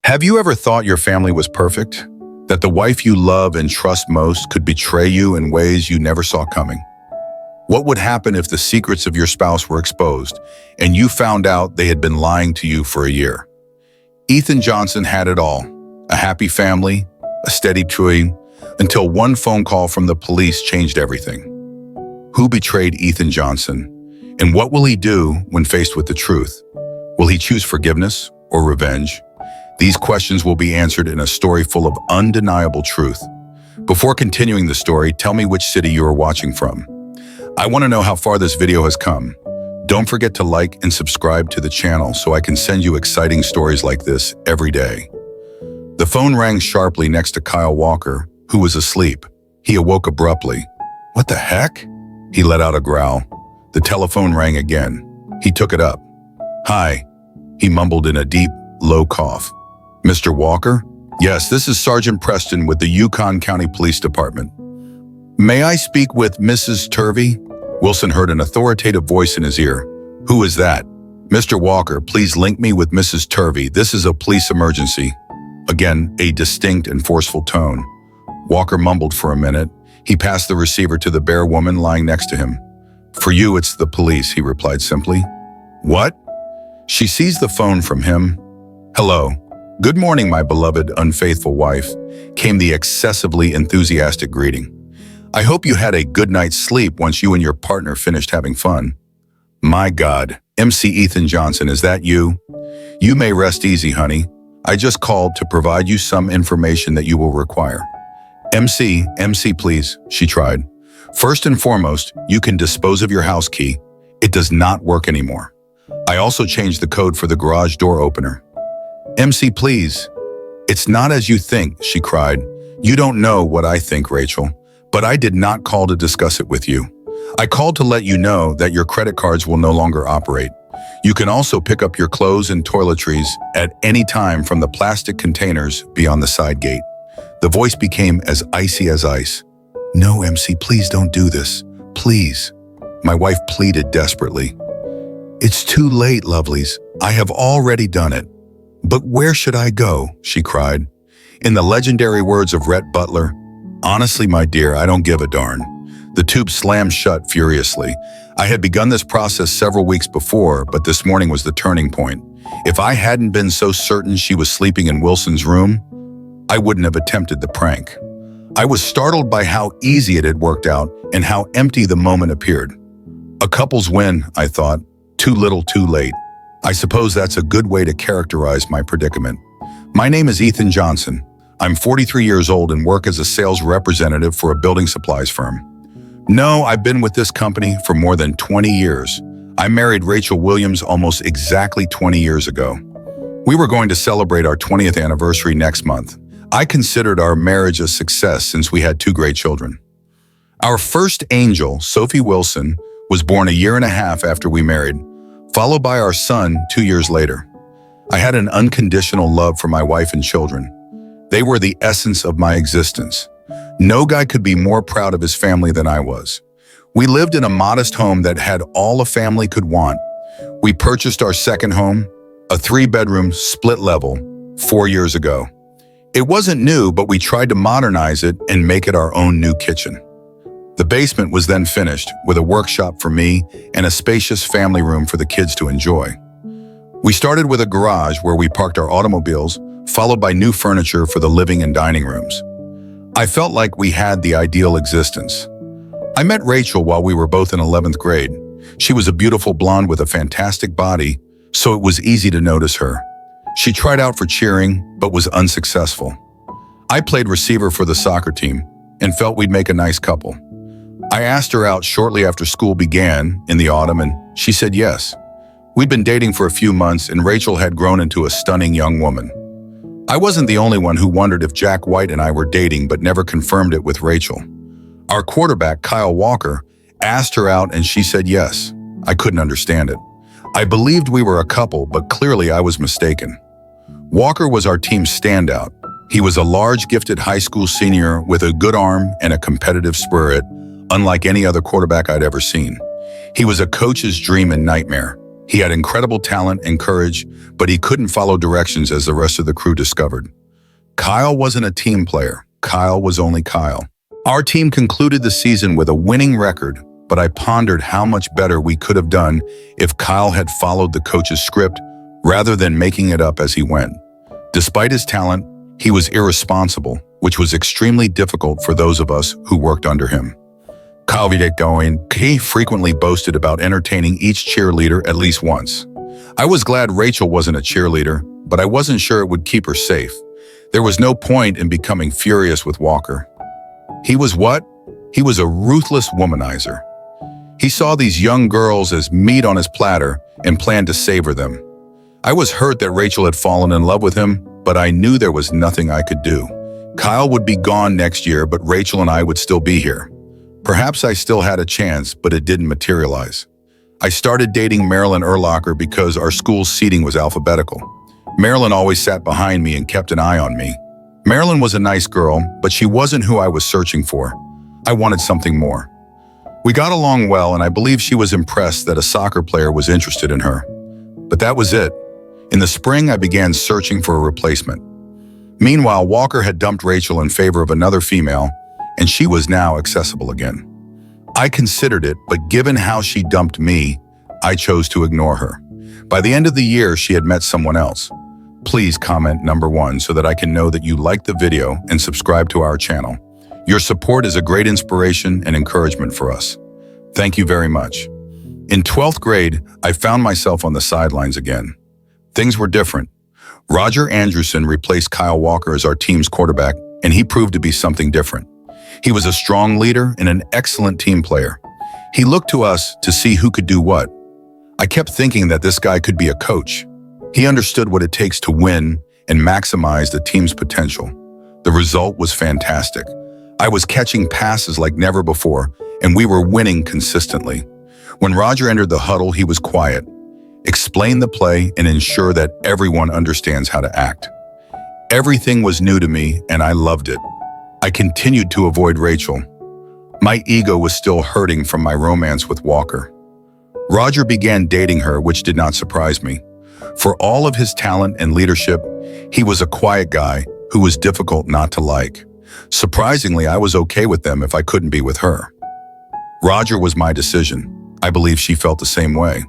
Have you ever thought your family was perfect? That the wife you love and trust most could betray you in ways you never saw coming? What would happen if the secrets of your spouse were exposed and you found out they had been lying to you for a year? Ethan Johnson had it all: a happy family, a steady tree, until one phone call from the police changed everything. Who betrayed Ethan Johnson? And what will he do when faced with the truth? Will he choose forgiveness or revenge? These questions will be answered in a story full of undeniable truth. Before continuing the story, tell me which city you are watching from. I want to know how far this video has come. Don't forget to like and subscribe to the channel so I can send you exciting stories like this every day. The phone rang sharply next to Kyle Walker, who was asleep. He awoke abruptly. "What the heck?" He let out a growl. The telephone rang again. He took it up. "Hi," he mumbled in a deep, low cough. "Mr. Walker?" "Yes, this is Sergeant Preston with the Yukon County Police Department." "May I speak with Mrs. Turvey?" Wilson heard an authoritative voice in his ear. "Who is that?" "Mr. Walker, please link me with Mrs. Turvey. This is a police emergency." Again, a distinct and forceful tone. Walker mumbled for a minute. He passed the receiver to the bare woman lying next to him. "For you, it's the police," he replied simply. "What?" She seized the phone from him. "Hello. Good morning, my beloved, unfaithful wife," came the excessively enthusiastic greeting. "I hope you had a good night's sleep once you and your partner finished having fun." "My God, MC Ethan Johnson, is that you?" "You may rest easy, honey. I just called to provide you some information that you will require." MC, please," she tried. "First and foremost, you can dispose of your house key. It does not work anymore. I also changed the code for the garage door opener." "MC, please." "It's not as you think," she cried. "You don't know what I think, Rachel. But I did not call to discuss it with you. I called to let you know that your credit cards will no longer operate. You can also pick up your clothes and toiletries at any time from the plastic containers beyond the side gate." The voice became as icy as ice. "No, MC, please don't do this. Please." My wife pleaded desperately. "It's too late, lovelies. I have already done it." "But where should I go?" she cried. In the legendary words of Rhett Butler, "Honestly, my dear, I don't give a darn." The tube slammed shut furiously. I had begun this process several weeks before, but this morning was the turning point. If I hadn't been so certain she was sleeping in Wilson's room, I wouldn't have attempted the prank. I was startled by how easy it had worked out and how empty the moment appeared. A couple's win, I thought. Too little, too late. I suppose that's a good way to characterize my predicament. My name is Ethan Johnson. I'm 43 years old and work as a sales representative for a building supplies firm. No, I've been with this company for more than 20 years. I married Rachel Williams almost exactly 20 years ago. We were going to celebrate our 20th anniversary next month. I considered our marriage a success since we had two great children. Our first angel, Sophie Wilson, was born a year and a half after we married, followed by our son 2 years later. I had an unconditional love for my wife and children. They were the essence of my existence. No guy could be more proud of his family than I was. We lived in a modest home that had all a family could want. We purchased our second home, a 3-bedroom split level, 4 years ago. It wasn't new, but we tried to modernize it and make it our own new kitchen. The basement was then finished with a workshop for me and a spacious family room for the kids to enjoy. We started with a garage where we parked our automobiles, followed by new furniture for the living and dining rooms. I felt like we had the ideal existence. I met Rachel while we were both in 11th grade. She was a beautiful blonde with a fantastic body, so it was easy to notice her. She tried out for cheering, but was unsuccessful. I played receiver for the soccer team and felt we'd make a nice couple. I asked her out shortly after school began in the autumn, and she said yes. We'd been dating for a few months, and Rachel had grown into a stunning young woman. I wasn't the only one who wondered if Jack White and I were dating, but never confirmed it with Rachel. Our quarterback, Kyle Walker, asked her out and she said yes. I couldn't understand it. I believed we were a couple, but clearly I was mistaken. Walker was our team's standout. He was a large, gifted high school senior with a good arm and a competitive spirit, unlike any other quarterback I'd ever seen. He was a coach's dream and nightmare. He had incredible talent and courage, but he couldn't follow directions as the rest of the crew discovered. Kyle wasn't a team player. Kyle was only Kyle. Our team concluded the season with a winning record, but I pondered how much better we could have done if Kyle had followed the coach's script rather than making it up as he went. Despite his talent, he was irresponsible, which was extremely difficult for those of us who worked under him. Kyle he frequently boasted about entertaining each cheerleader at least once. I was glad Rachel wasn't a cheerleader, but I wasn't sure it would keep her safe. There was no point in becoming furious with Walker. He was what? He was a ruthless womanizer. He saw these young girls as meat on his platter and planned to savor them. I was hurt that Rachel had fallen in love with him, but I knew there was nothing I could do. Kyle would be gone next year, but Rachel and I would still be here. Perhaps I still had a chance, but it didn't materialize. I started dating Marilyn Erlacher because our school's seating was alphabetical. Marilyn always sat behind me and kept an eye on me. Marilyn was a nice girl, but she wasn't who I was searching for. I wanted something more. We got along well, and I believe she was impressed that a soccer player was interested in her. But that was it. In the spring, I began searching for a replacement. Meanwhile, Walker had dumped Rachel in favor of another female, and she was now accessible again. I considered it, but given how she dumped me, I chose to ignore her. By the end of the year, she had met someone else. Please comment number 1 so that I can know that you liked the video and subscribe to our channel. Your support is a great inspiration and encouragement for us. Thank you very much. In 12th grade, I found myself on the sidelines again. Things were different. Roger Andrewson replaced Kyle Walker as our team's quarterback, and he proved to be something different. He was a strong leader and an excellent team player. He looked to us to see who could do what. I kept thinking that this guy could be a coach. He understood what it takes to win and maximize the team's potential. The result was fantastic. I was catching passes like never before, and we were winning consistently. When Roger entered the huddle, he was quiet, explained the play, and ensured that everyone understands how to act. Everything was new to me, and I loved it. I continued to avoid Rachel. My ego was still hurting from my romance with Walker. Roger began dating her, which did not surprise me. For all of his talent and leadership, he was a quiet guy who was difficult not to like. Surprisingly, I was okay with them if I couldn't be with her. Roger was my decision. I believe she felt the same way.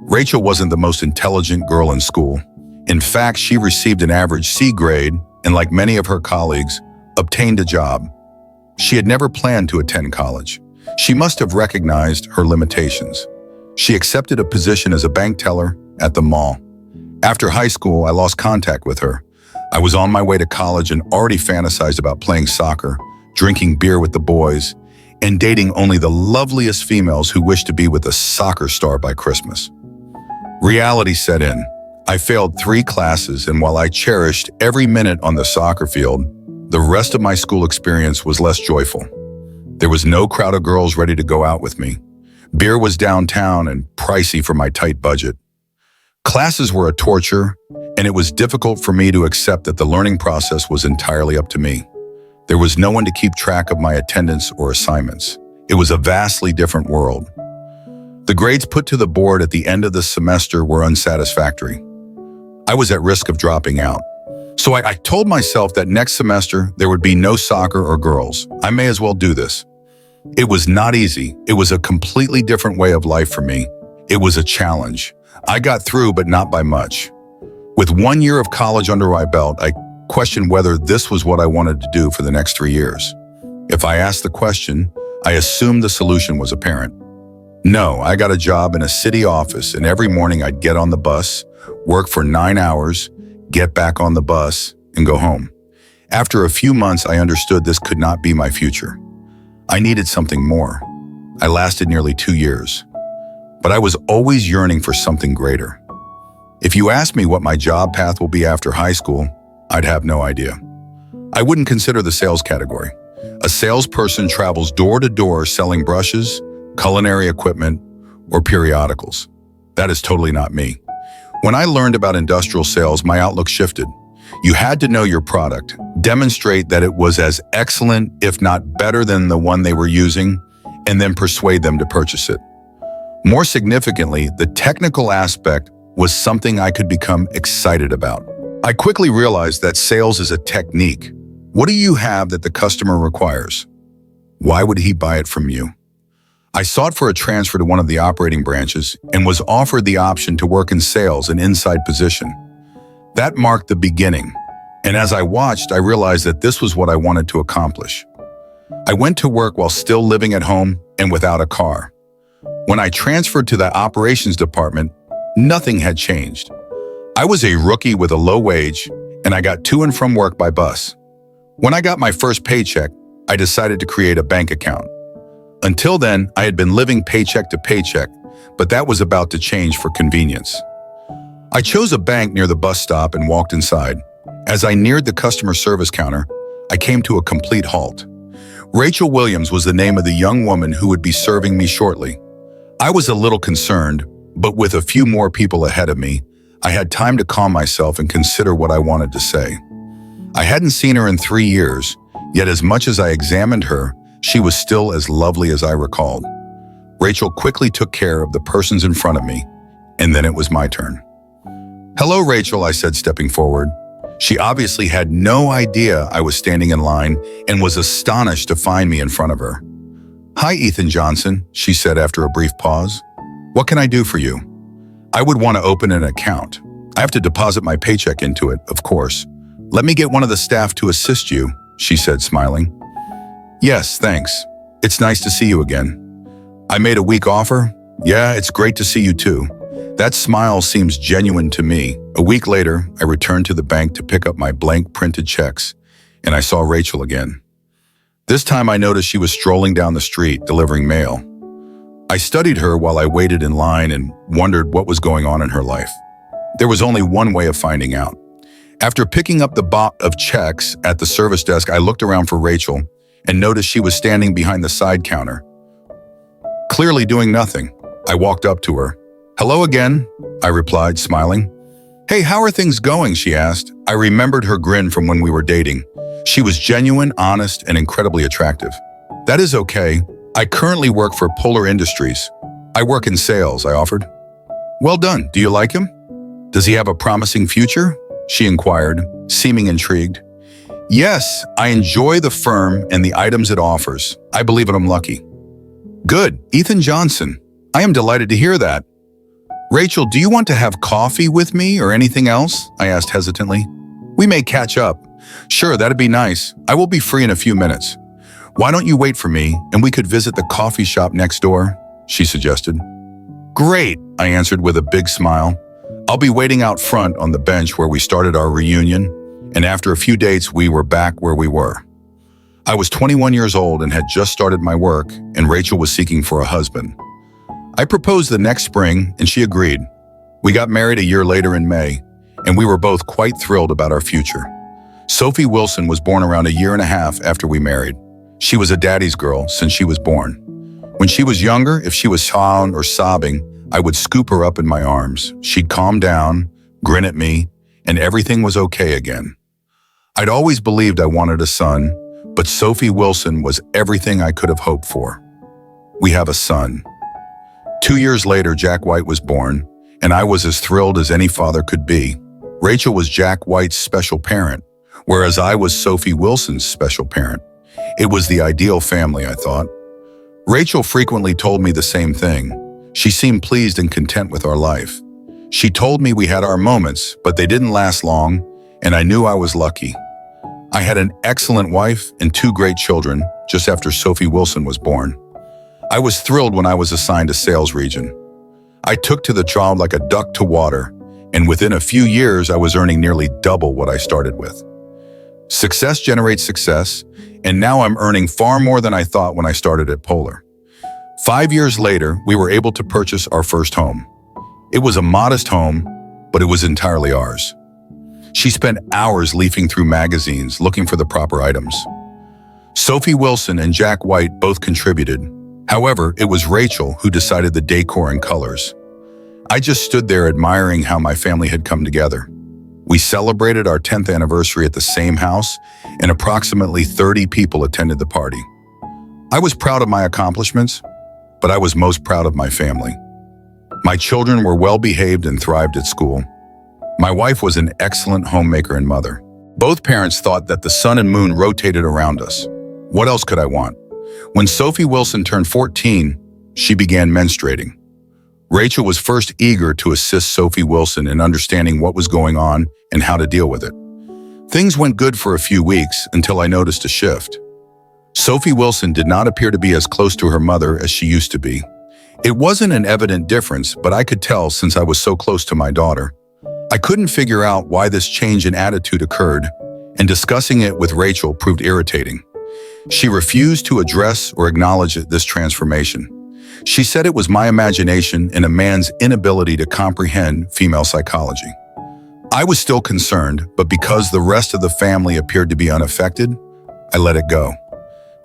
Rachel wasn't the most intelligent girl in school. In fact, she received an average C grade and, like many of her colleagues, obtained a job. She had never planned to attend college. She must have recognized her limitations. She accepted a position as a bank teller at the mall. After high school, I lost contact with her. I was on my way to college and already fantasized about playing soccer, drinking beer with the boys, and dating only the loveliest females who wished to be with a soccer star by Christmas. Reality set in. I failed 3 classes, and while I cherished every minute on the soccer field, the rest of my school experience was less joyful. There was no crowd of girls ready to go out with me. Beer was downtown and pricey for my tight budget. Classes were a torture, and it was difficult for me to accept that the learning process was entirely up to me. There was no one to keep track of my attendance or assignments. It was a vastly different world. The grades put to the board at the end of the semester were unsatisfactory. I was at risk of dropping out. So I told myself that next semester there would be no soccer or girls. I may as well do this. It was not easy. It was a completely different way of life for me. It was a challenge. I got through, but not by much. With 1 year of college under my belt, I questioned whether this was what I wanted to do for the next 3 years. If I asked the question, I assumed the solution was apparent. No, I got a job in a city office, and every morning I'd get on the bus, work for 9 hours, get back on the bus, and go home. After a few months, I understood this could not be my future. I needed something more. I lasted nearly 2 years. But I was always yearning for something greater. If you asked me what my job path will be after high school, I'd have no idea. I wouldn't consider the sales category. A salesperson travels door to door selling brushes, culinary equipment, or periodicals. That is totally not me. When I learned about industrial sales, my outlook shifted. You had to know your product, demonstrate that it was as excellent, if not better than the one they were using, and then persuade them to purchase it. More significantly, the technical aspect was something I could become excited about. I quickly realized that sales is a technique. What do you have that the customer requires? Why would he buy it from you? I sought for a transfer to one of the operating branches and was offered the option to work in sales, an inside position. That marked the beginning, and as I watched, I realized that this was what I wanted to accomplish. I went to work while still living at home and without a car. When I transferred to the operations department, nothing had changed. I was a rookie with a low wage, and I got to and from work by bus. When I got my first paycheck, I decided to create a bank account. Until then, I had been living paycheck to paycheck, but that was about to change for convenience. I chose a bank near the bus stop and walked inside. As I neared the customer service counter, I came to a complete halt. Rachel Williams was the name of the young woman who would be serving me shortly. I was a little concerned, but with a few more people ahead of me, I had time to calm myself and consider what I wanted to say. I hadn't seen her in 3 years, yet as much as I examined her, she was still as lovely as I recalled. Rachel quickly took care of the persons in front of me, and then it was my turn. "Hello, Rachel," I said, stepping forward. She obviously had no idea I was standing in line and was astonished to find me in front of her. "Hi, Ethan Johnson," she said after a brief pause. "What can I do for you?" "I would want to open an account. I have to deposit my paycheck into it, of course. Let me get one of the staff to assist you," she said, smiling. "Yes, thanks. It's nice to see you again." I made a weak offer. "Yeah, it's great to see you too." That smile seems genuine to me. A week later, I returned to the bank to pick up my blank printed checks, and I saw Rachel again. This time I noticed she was strolling down the street, delivering mail. I studied her while I waited in line and wondered what was going on in her life. There was only one way of finding out. After picking up the box of checks at the service desk, I looked around for Rachel and noticed she was standing behind the side counter, clearly doing nothing. I walked up to her. "Hello again," I replied, smiling. "Hey, how are things going?" she asked. I remembered her grin from when we were dating. She was genuine, honest, and incredibly attractive. "That is okay. I currently work for Polar Industries. I work in sales," I offered. "Well done. Do you like him? Does he have a promising future?" she inquired, seeming intrigued. "Yes, I enjoy the firm and the items it offers. I believe I'm lucky." "Good. Ethan Johnson. I am delighted to hear that. Rachel, do you want to have coffee with me or anything else?" I asked hesitantly. "We may catch up." "Sure, that'd be nice. I will be free in a few minutes." "Why don't you wait for me and we could visit the coffee shop next door?" she suggested. "Great," I answered with a big smile. "I'll be waiting out front on the bench where we started our reunion, and after a few dates, we were back where we were." I was 21 years old and had just started my work, and Rachel was seeking for a husband. I proposed the next spring, and she agreed. We got married a year later in May, and we were both quite thrilled about our future. Sophie Wilson was born around a year and a half after we married. She was a daddy's girl since she was born. When she was younger, if she was down or sobbing, I would scoop her up in my arms. She'd calm down, grin at me, and everything was okay again. I'd always believed I wanted a son, but Sophie Wilson was everything I could have hoped for. We have a son. 2 years later, Jack White was born, and I was as thrilled as any father could be. Rachel was Jack White's special parent, whereas I was Sophie Wilson's special parent. It was the ideal family, I thought. Rachel frequently told me the same thing. She seemed pleased and content with our life. She told me we had our moments, but they didn't last long, and I knew I was lucky. I had an excellent wife and 2 great children just after Sophie Wilson was born. I was thrilled when I was assigned a sales region. I took to the job like a duck to water, and within a few years, I was earning nearly double what I started with. Success generates success, and now I'm earning far more than I thought when I started at Polar. 5 years later, we were able to purchase our first home. It was a modest home, but it was entirely ours. She spent hours leafing through magazines looking for the proper items. Sophie Wilson and Jack White both contributed. However, it was Rachel who decided the decor and colors. I just stood there admiring how my family had come together. We celebrated our 10th anniversary at the same house, and approximately 30 people attended the party. I was proud of my accomplishments, but I was most proud of my family. My children were well behaved and thrived at school. My wife was an excellent homemaker and mother. Both parents thought that the sun and moon rotated around us. What else could I want? When Sophie Wilson turned 14, she began menstruating. Rachel was first eager to assist Sophie Wilson in understanding what was going on and how to deal with it. Things went good for a few weeks until I noticed a shift. Sophie Wilson did not appear to be as close to her mother as she used to be. It wasn't an evident difference, but I could tell since I was so close to my daughter. I couldn't figure out why this change in attitude occurred, and discussing it with Rachel proved irritating. She refused to address or acknowledge this transformation. She said it was my imagination and a man's inability to comprehend female psychology. I was still concerned, but because the rest of the family appeared to be unaffected, I let it go.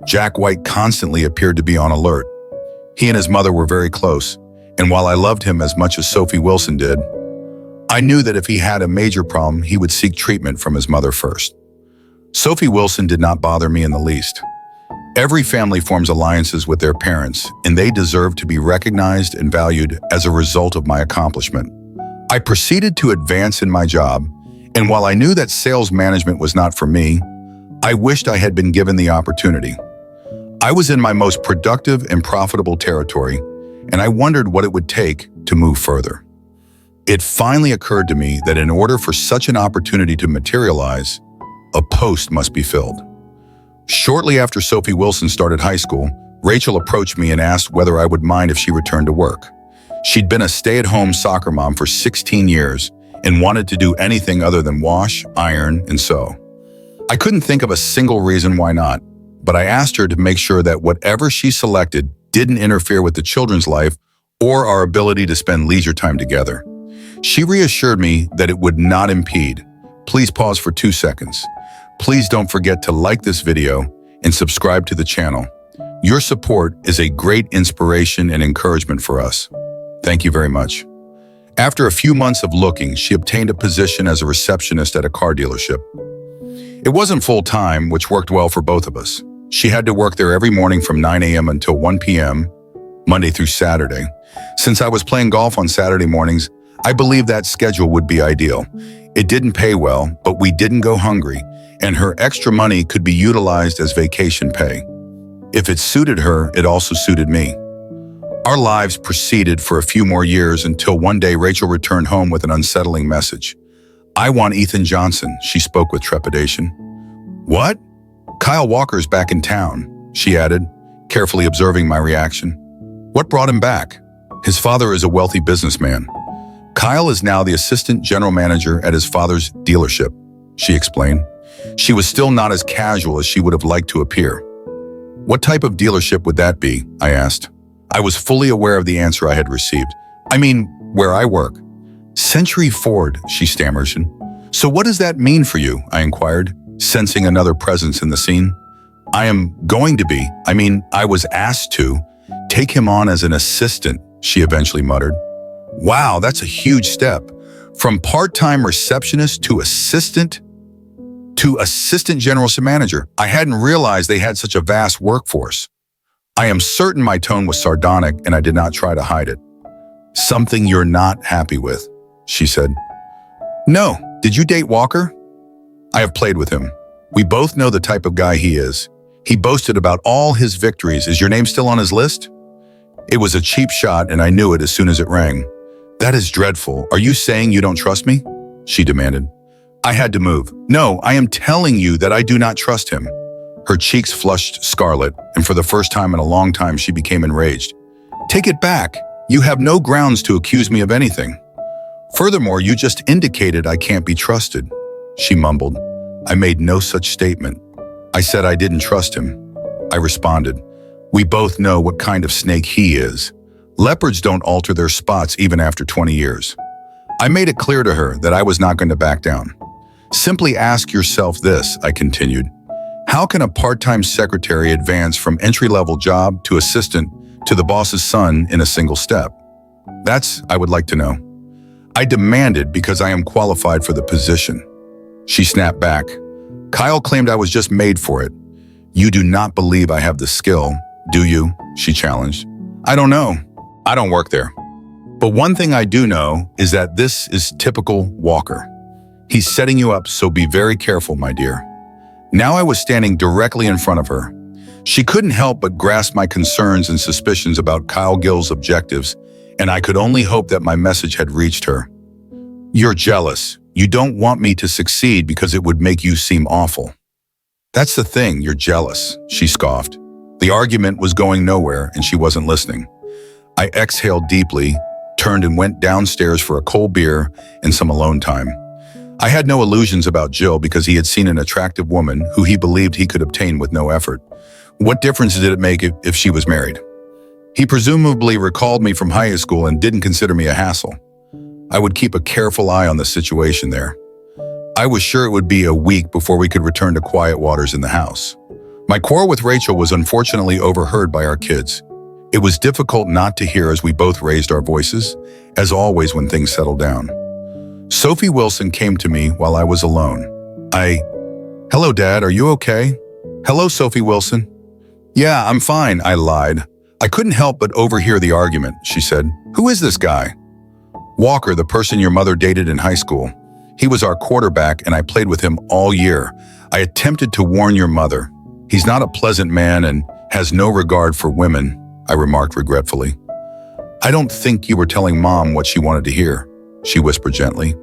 Jack White constantly appeared to be on alert. He and his mother were very close, and while I loved him as much as Sophie Wilson did, I knew that if he had a major problem, he would seek treatment from his mother first. Sophie Wilson did not bother me in the least. Every family forms alliances with their parents, and they deserve to be recognized and valued as a result of my accomplishment. I proceeded to advance in my job, and while I knew that sales management was not for me, I wished I had been given the opportunity. I was in my most productive and profitable territory, and I wondered what it would take to move further. It finally occurred to me that in order for such an opportunity to materialize, a post must be filled. Shortly after Sophie Wilson started high school, Rachel approached me and asked whether I would mind if she returned to work. She'd been a stay-at-home soccer mom for 16 years and wanted to do anything other than wash, iron, and sew. I couldn't think of a single reason why not, but I asked her to make sure that whatever she selected didn't interfere with the children's life or our ability to spend leisure time together. She reassured me that it would not impede. Please pause for 2 seconds. Please don't forget to like this video and subscribe to the channel. Your support is a great inspiration and encouragement for us. Thank you very much. After a few months of looking, she obtained a position as a receptionist at a car dealership. It wasn't full-time, which worked well for both of us. She had to work there every morning from 9 a.m. until 1 p.m., Monday through Saturday. Since I was playing golf on Saturday mornings, I believed that schedule would be ideal. It didn't pay well, but we didn't go hungry, and her extra money could be utilized as vacation pay. If it suited her, it also suited me. Our lives proceeded for a few more years until one day Rachel returned home with an unsettling message. "I want Ethan Johnson," she spoke with trepidation. "What?" "Kyle Walker's back in town," she added, carefully observing my reaction. "What brought him back?" "His father is a wealthy businessman. Kyle is now the assistant general manager at his father's dealership," she explained. She was still not as casual as she would have liked to appear. "What type of dealership would that be?" I asked. I was fully aware of the answer I had received. "I mean, where I work." "Century Ford," she stammered. "So what does that mean for you?" I inquired, sensing another presence in the scene. I was asked to take him on as an assistant," she eventually muttered. "Wow, that's a huge step. From part-time receptionist to assistant general manager. I hadn't realized they had such a vast workforce." I am certain my tone was sardonic and I did not try to hide it. "Something you're not happy with," she said. "No. Did you date Walker?" "I have played with him. We both know the type of guy he is. He boasted about all his victories. Is your name still on his list?" It was a cheap shot and I knew it as soon as it rang. "That is dreadful. Are you saying you don't trust me?" she demanded. I had to move. "No, I am telling you that I do not trust him." Her cheeks flushed scarlet, and for the first time in a long time she became enraged. "Take it back. You have no grounds to accuse me of anything. Furthermore, you just indicated I can't be trusted," she mumbled. "I made no such statement. I said I didn't trust him." I responded, "We both know what kind of snake he is. Leopards don't alter their spots even after 20 years. I made it clear to her that I was not going to back down. "Simply ask yourself this," I continued. "How can a part-time secretary advance from entry-level job to assistant to the boss's son in a single step? That's, I would like to know." I demanded because I am qualified for the position. She snapped back. "Kyle claimed I was just made for it. You do not believe I have the skill, do you?" she challenged. "I don't know. I don't work there." But one thing I do know is that this is typical Walker. He's setting you up, so be very careful, my dear. Now I was standing directly in front of her. She couldn't help but grasp my concerns and suspicions about Kyle Gill's objectives, and I could only hope that my message had reached her. You're jealous. You don't want me to succeed because it would make you seem awful. That's the thing, you're jealous, she scoffed. The argument was going nowhere, and she wasn't listening. I exhaled deeply, turned and went downstairs for a cold beer and some alone time. I had no illusions about Jill because he had seen an attractive woman who he believed he could obtain with no effort. What difference did it make if she was married? He presumably recalled me from high school and didn't consider me a hassle. I would keep a careful eye on the situation there. I was sure it would be a week before we could return to quiet waters in the house. My quarrel with Rachel was unfortunately overheard by our kids. It was difficult not to hear as we both raised our voices, as always when things settled down. Sophie Wilson came to me while I was alone. Hello, Dad, are you okay? Hello, Sophie Wilson. Yeah, I'm fine, I lied. I couldn't help but overhear the argument, she said. Who is this guy? Walker, the person your mother dated in high school. He was our quarterback and I played with him all year. I attempted to warn your mother. He's not a pleasant man and has no regard for women, I remarked regretfully. I don't think you were telling Mom what she wanted to hear, she whispered gently.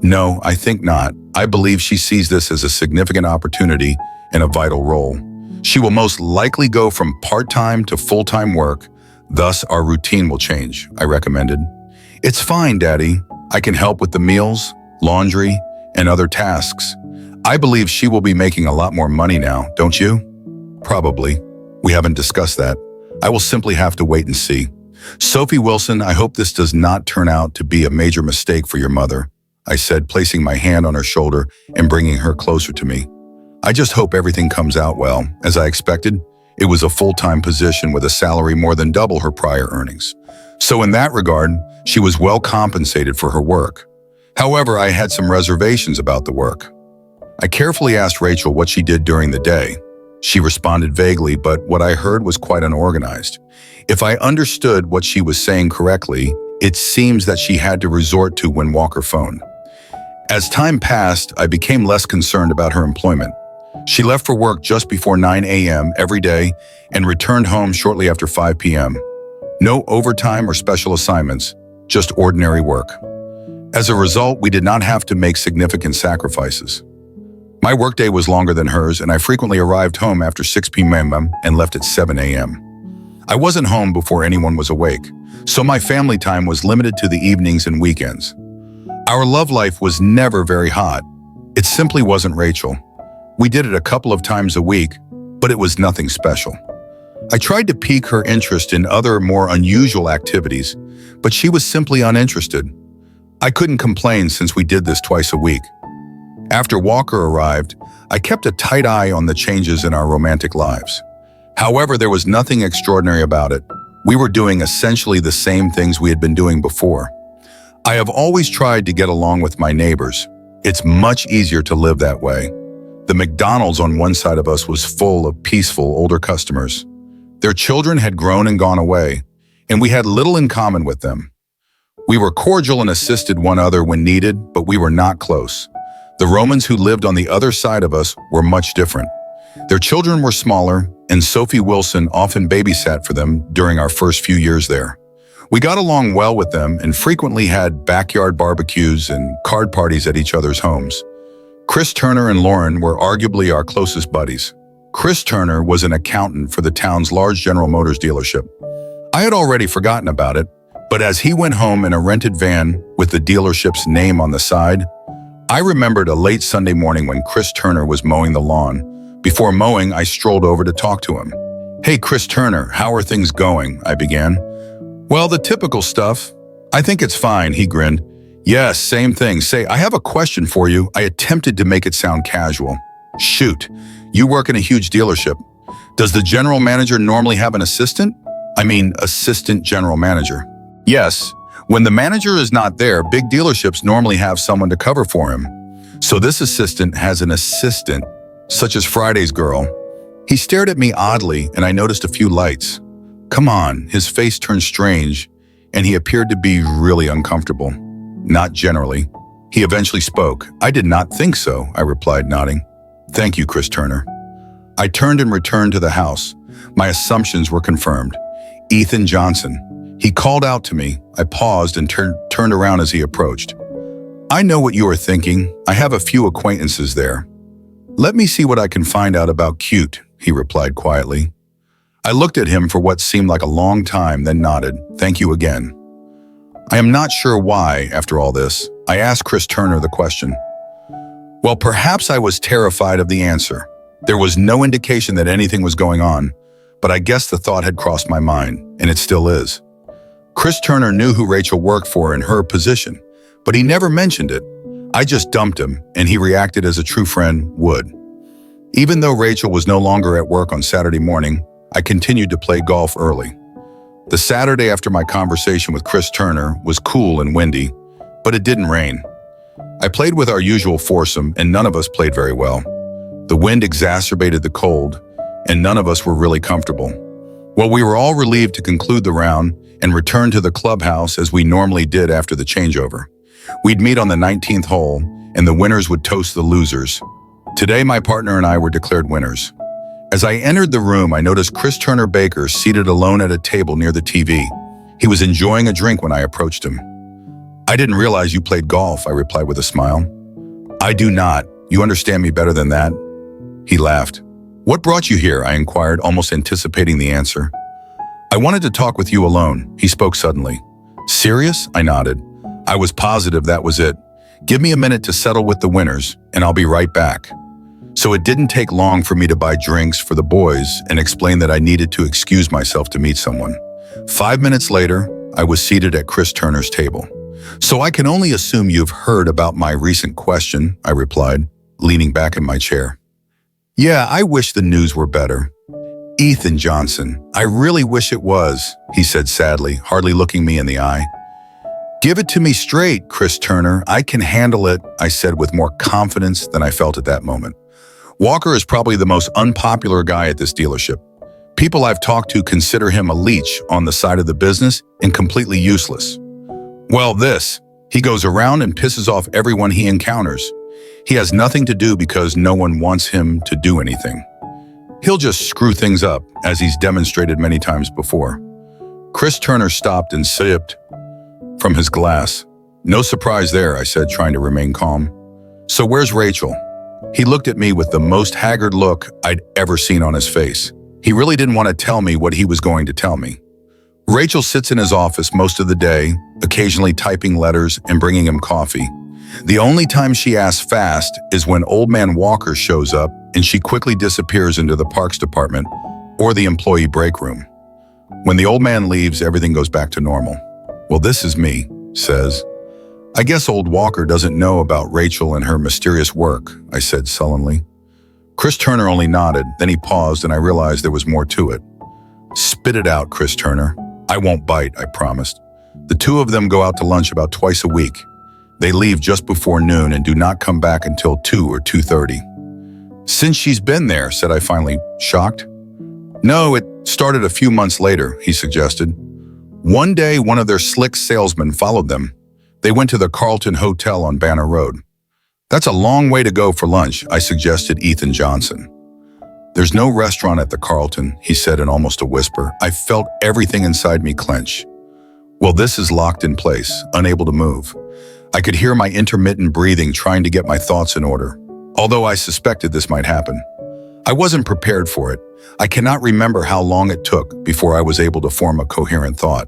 No, I think not. I believe she sees this as a significant opportunity and a vital role. She will most likely go from part-time to full-time work, thus our routine will change, I recommended. It's fine, Daddy. I can help with the meals, laundry, and other tasks. I believe she will be making a lot more money now, don't you? Probably. We haven't discussed that. I will simply have to wait and see. Sophie Wilson, I hope this does not turn out to be a major mistake for your mother, I said, placing my hand on her shoulder and bringing her closer to me. I just hope everything comes out well. As I expected, it was a full-time position with a salary more than double her prior earnings. So in that regard, she was well compensated for her work. However, I had some reservations about the work. I carefully asked Rachel what she did during the day. She responded vaguely, but what I heard was quite unorganized. If I understood what she was saying correctly, it seems that she had to resort to when Walker phoned. As time passed, I became less concerned about her employment. She left for work just before 9 a.m. every day and returned home shortly after 5 p.m. No overtime or special assignments, just ordinary work. As a result, we did not have to make significant sacrifices. My workday was longer than hers, and I frequently arrived home after 6 p.m. and left at 7 a.m. I wasn't home before anyone was awake, so my family time was limited to the evenings and weekends. Our love life was never very hot. It simply wasn't Rachel. We did it a couple of times a week, but it was nothing special. I tried to pique her interest in other more unusual activities, but she was simply uninterested. I couldn't complain since we did this twice a week. After Walker arrived, I kept a tight eye on the changes in our romantic lives. However, there was nothing extraordinary about it. We were doing essentially the same things we had been doing before. I have always tried to get along with my neighbors. It's much easier to live that way. The McDonald's on one side of us was full of peaceful older customers. Their children had grown and gone away, and we had little in common with them. We were cordial and assisted one another when needed, but we were not close. The Romans who lived on the other side of us were much different. Their children were smaller, and Sophie Wilson often babysat for them during our first few years there. We got along well with them and frequently had backyard barbecues and card parties at each other's homes. Chris Turner and Lauren were arguably our closest buddies. Chris Turner was an accountant for the town's large General Motors dealership. I had already forgotten about it, but as he went home in a rented van with the dealership's name on the side, I remembered a late Sunday morning when Chris Turner was mowing the lawn. Before mowing, I strolled over to talk to him. Hey, Chris Turner, how are things going? I began. Well, the typical stuff. I think it's fine, he grinned. Yes, same thing. Say, I have a question for you. I attempted to make it sound casual. Shoot, you work in a huge dealership. Does the general manager normally have an assistant? Assistant general manager. Yes. When the manager is not there, big dealerships normally have someone to cover for him. So this assistant has an assistant, such as Friday's girl. He stared at me oddly, and I noticed a few lights. Come on, his face turned strange. and he appeared to be really uncomfortable. Not generally. He eventually spoke. "I did not think so," I replied, nodding. "Thank you, Chris Turner." I turned and returned to the house. My assumptions were confirmed. Ethan Johnson. He called out to me. I paused and turned around as he approached. "I know what you are thinking. I have a few acquaintances there." "Let me see what I can find out about Cute," he replied quietly. I looked at him for what seemed like a long time, then nodded. "Thank you again." I am not sure why, after all this, I asked Chris Turner the question. Well, perhaps I was terrified of the answer. There was no indication that anything was going on, but I guess the thought had crossed my mind, and it still is. Chris Turner knew who Rachel worked for in her position, but he never mentioned it. I just dumped him, and he reacted as a true friend would. Even though Rachel was no longer at work on Saturday morning, I continued to play golf early. The Saturday after my conversation with Chris Turner was cool and windy, but it didn't rain. I played with our usual foursome, and none of us played very well. The wind exacerbated the cold, and none of us were really comfortable. Well, we were all relieved to conclude the round and return to the clubhouse as we normally did after the changeover. We'd meet on the 19th hole, and the winners would toast the losers. Today, my partner and I were declared winners. As I entered the room, I noticed Chris Turner Baker seated alone at a table near the TV. He was enjoying a drink when I approached him. "I didn't realize you played golf," I replied with a smile. "I do not. You understand me better than that." He laughed. "What brought you here?" I inquired, almost anticipating the answer. "I wanted to talk with you alone," he spoke suddenly. "Serious?" I nodded. I was positive that was it. "Give me a minute to settle with the winners, and I'll be right back." So it didn't take long for me to buy drinks for the boys and explain that I needed to excuse myself to meet someone. 5 minutes later, I was seated at Chris Turner's table. "So I can only assume you've heard about my recent question," I replied, leaning back in my chair. "Yeah, I wish the news were better." "Ethan Johnson, I really wish it was," he said sadly, hardly looking me in the eye. "Give it to me straight, Chris Turner. I can handle it," I said with more confidence than I felt at that moment. Walker is probably the most unpopular guy at this dealership. People I've talked to consider him a leech on the side of the business and completely useless. Well, he goes around and pisses off everyone he encounters. He has nothing to do because no one wants him to do anything. He'll just screw things up, as he's demonstrated many times before. Chris Turner stopped and sipped from his glass. "No surprise there," I said, trying to remain calm. "So where's Rachel?" He looked at me with the most haggard look I'd ever seen on his face. He really didn't want to tell me what he was going to tell me. "Rachel sits in his office most of the day, occasionally typing letters and bringing him coffee. The only time she asks fast is when old man Walker shows up and she quickly disappears into the parks department or the employee break room. When the old man leaves, everything goes back to normal." "Well, this is me," says. "I guess old Walker doesn't know about Rachel and her mysterious work," I said sullenly. Chris Turner only nodded, then he paused and I realized there was more to it. "Spit it out, Chris Turner." "I won't bite," I promised. The two of them go out to lunch about twice a week. They leave just before noon and do not come back until 2 or 2:30. "Since she's been there," said I finally, shocked. "No, it started a few months later," he suggested. "One day, one of their slick salesmen followed them. They went to the Carlton Hotel on Banner Road." "That's a long way to go for lunch," I suggested Ethan Johnson. "There's no restaurant at the Carlton," he said in almost a whisper. I felt everything inside me clench. Well, this is locked in place, unable to move. I could hear my intermittent breathing trying to get my thoughts in order, although I suspected this might happen. I wasn't prepared for it. I cannot remember how long it took before I was able to form a coherent thought.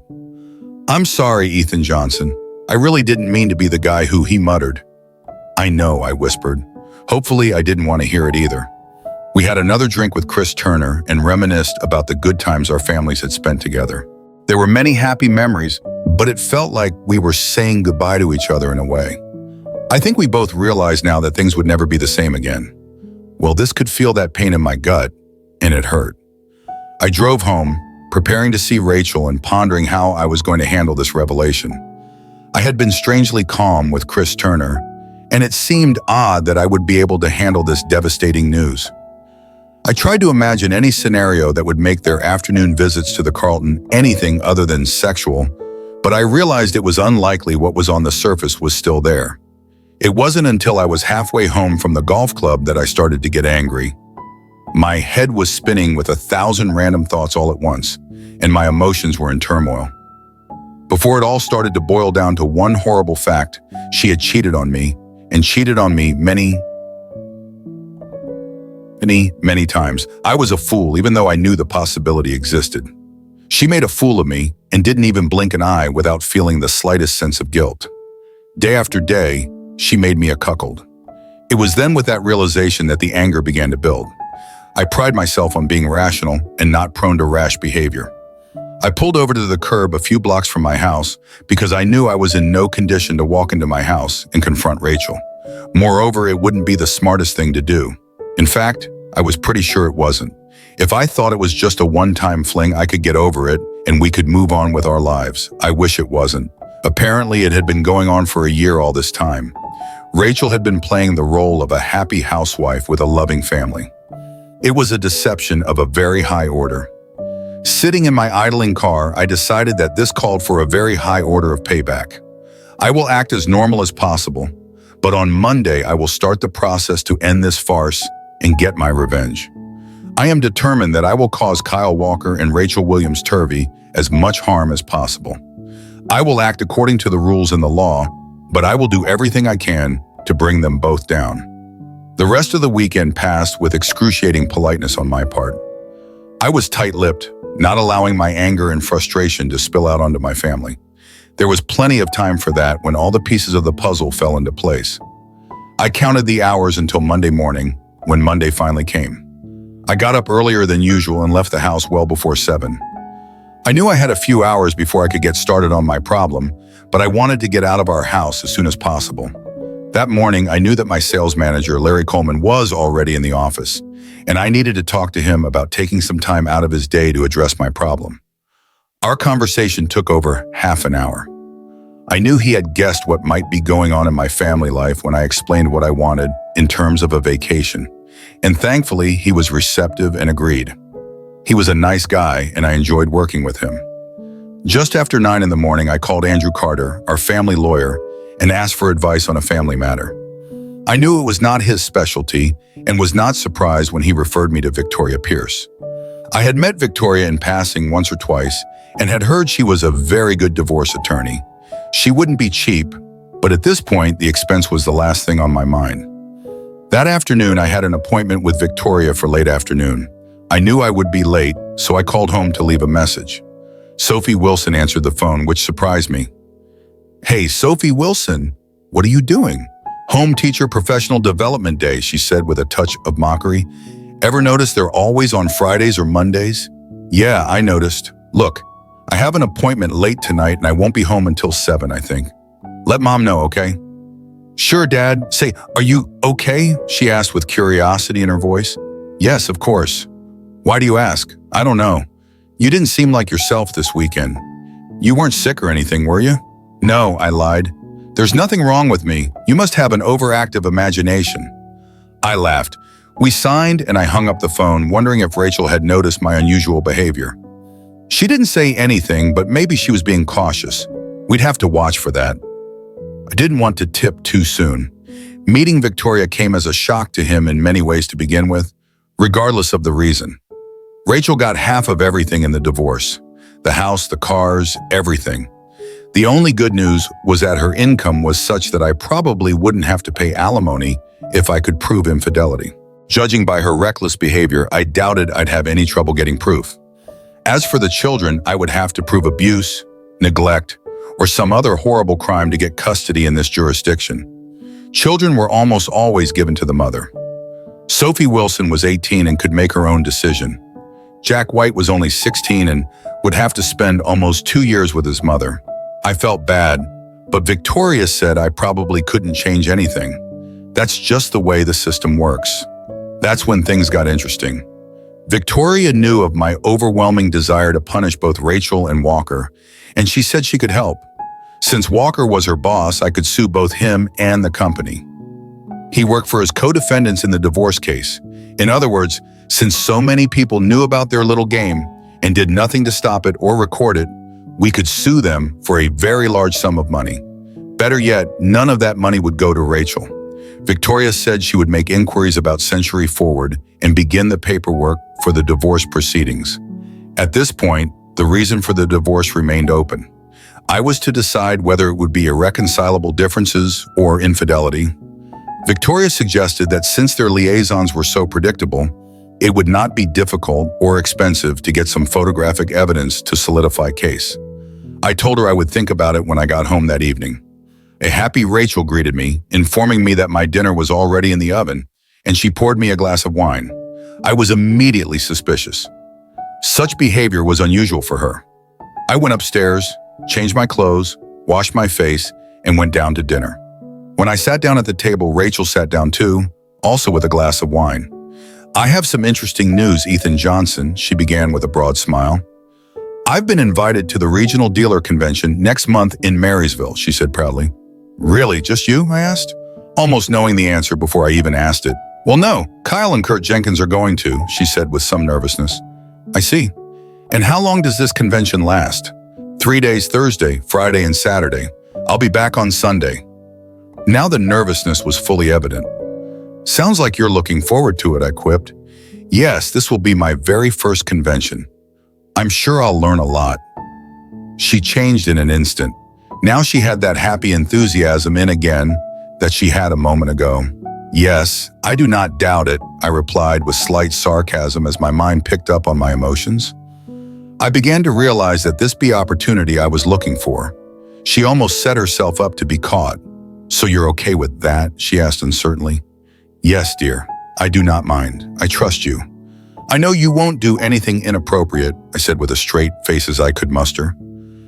"I'm sorry, Ethan Johnson. I really didn't mean to be the guy who," he muttered. "I know," I whispered. Hopefully, I didn't want to hear it either. We had another drink with Chris Turner and reminisced about the good times our families had spent together. There were many happy memories, but it felt like we were saying goodbye to each other in a way. I think we both realized now that things would never be the same again. Well, this could feel that pain in my gut, and it hurt. I drove home, preparing to see Rachel and pondering how I was going to handle this revelation. I had been strangely calm with Chris Turner, and it seemed odd that I would be able to handle this devastating news. I tried to imagine any scenario that would make their afternoon visits to the Carlton anything other than sexual, But I realized it was unlikely what was on the surface was still there. It wasn't until I was halfway home from the golf club that I started to get angry. My head was spinning with 1,000 random thoughts all at once, and my emotions were in turmoil. Before it all started to boil down to one horrible fact, she had cheated on me, and cheated on me many times. I was a fool, even though I knew the possibility existed. She made a fool of me and didn't even blink an eye without feeling the slightest sense of guilt. Day after day, she made me a cuckold. It was then with that realization that the anger began to build. I pride myself on being rational and not prone to rash behavior. I pulled over to the curb a few blocks from my house because I knew I was in no condition to walk into my house and confront Rachel. Moreover, it wouldn't be the smartest thing to do. In fact, I was pretty sure it wasn't. If I thought it was just a one-time fling, I could get over it and we could move on with our lives. I wish it wasn't. Apparently, it had been going on for a year all this time. Rachel had been playing the role of a happy housewife with a loving family. It was a deception of a very high order. Sitting in my idling car, I decided that this called for a very high order of payback. I will act as normal as possible, but on Monday I will start the process to end this farce and get my revenge. I am determined that I will cause Kyle Walker and Rachel Williams-Turvey as much harm as possible. I will act according to the rules and the law, but I will do everything I can to bring them both down. The rest of the weekend passed with excruciating politeness on my part. I was tight-lipped, not allowing my anger and frustration to spill out onto my family. There was plenty of time for that when all the pieces of the puzzle fell into place. I counted the hours until Monday morning, when Monday finally came. I got up earlier than usual and left the house well before 7. I knew I had a few hours before I could get started on my problem, but I wanted to get out of our house as soon as possible. That morning, I knew that my sales manager, Larry Coleman, was already in the office, and I needed to talk to him about taking some time out of his day to address my problem. Our conversation took over half an hour. I knew he had guessed what might be going on in my family life when I explained what I wanted in terms of a vacation, and thankfully, he was receptive and agreed. He was a nice guy, and I enjoyed working with him. Just after 9 in the morning, I called Andrew Carter, our family lawyer, and asked for advice on a family matter. I knew it was not his specialty and was not surprised when he referred me to Victoria Pierce. I had met Victoria in passing once or twice and had heard she was a very good divorce attorney. She wouldn't be cheap, but at this point, the expense was the last thing on my mind. That afternoon, I had an appointment with Victoria for late afternoon. I knew I would be late, so I called home to leave a message. Sophie Wilson answered the phone, which surprised me. "Hey, Sophie Wilson, what are you doing?" "Home Teacher Professional Development Day," she said with a touch of mockery. "Ever notice they're always on Fridays or Mondays?" "Yeah, I noticed. Look, I have an appointment late tonight and I won't be home until 7, I think. Let Mom know, okay?" "Sure, Dad. Say, are you okay?" she asked with curiosity in her voice. "Yes, of course." "Why do you ask?" "I don't know. You didn't seem like yourself this weekend. You weren't sick or anything, were you?" "No," I lied. "There's nothing wrong with me. You must have an overactive imagination." I laughed. We signed and I hung up the phone, wondering if Rachel had noticed my unusual behavior. She didn't say anything, but maybe she was being cautious. We'd have to watch for that. I didn't want to tip too soon. Meeting Victoria came as a shock to him in many ways to begin with, regardless of the reason. Rachel got half of everything in the divorce. The house, the cars, everything. The only good news was that her income was such that I probably wouldn't have to pay alimony if I could prove infidelity. Judging by her reckless behavior, I doubted I'd have any trouble getting proof. As for the children, I would have to prove abuse, neglect, or some other horrible crime to get custody in this jurisdiction. Children were almost always given to the mother. Sophie Wilson was 18 and could make her own decision. Jack White was only 16 and would have to spend almost 2 years with his mother. I felt bad, but Victoria said I probably couldn't change anything. That's just the way the system works. That's when things got interesting. Victoria knew of my overwhelming desire to punish both Rachel and Walker, and she said she could help. Since Walker was her boss, I could sue both him and the company. He worked for his co-defendants in the divorce case. In other words, since so many people knew about their little game and did nothing to stop it or record it, We could sue them for a very large sum of money. Better yet, none of that money would go to Rachel. Victoria said she would make inquiries about Century Forward and begin the paperwork for the divorce proceedings. At this point, the reason for the divorce remained open. I was to decide whether it would be irreconcilable differences or infidelity. Victoria suggested that since their liaisons were so predictable, it would not be difficult or expensive to get some photographic evidence to solidify case. I told her I would think about it when I got home that evening. A happy Rachel greeted me, informing me that my dinner was already in the oven, and she poured me a glass of wine. I was immediately suspicious. Such behavior was unusual for her. I went upstairs, changed my clothes, washed my face, and went down to dinner. When I sat down at the table, Rachel sat down too, also with a glass of wine. "I have some interesting news, Ethan Johnson," she began with a broad smile. "I've been invited to the Regional Dealer Convention next month in Marysville," she said proudly. "Really, just you?" I asked, almost knowing the answer before I even asked it. "Well, no, Kyle and Kurt Jenkins are going to," she said with some nervousness. "I see. And how long does this convention last?" 3 days, Thursday, Friday, and Saturday. I'll be back on Sunday." Now the nervousness was fully evident. "Sounds like you're looking forward to it," I quipped. "Yes, this will be my very first convention. I'm sure I'll learn a lot." She changed in an instant. Now she had that happy enthusiasm in again that she had a moment ago. "Yes, I do not doubt it," I replied with slight sarcasm as my mind picked up on my emotions. I began to realize that this be opportunity I was looking for. She almost set herself up to be caught. "So you're okay with that?" she asked uncertainly. "Yes, dear. I do not mind. I trust you. I know you won't do anything inappropriate," I said with as straight face as I could muster.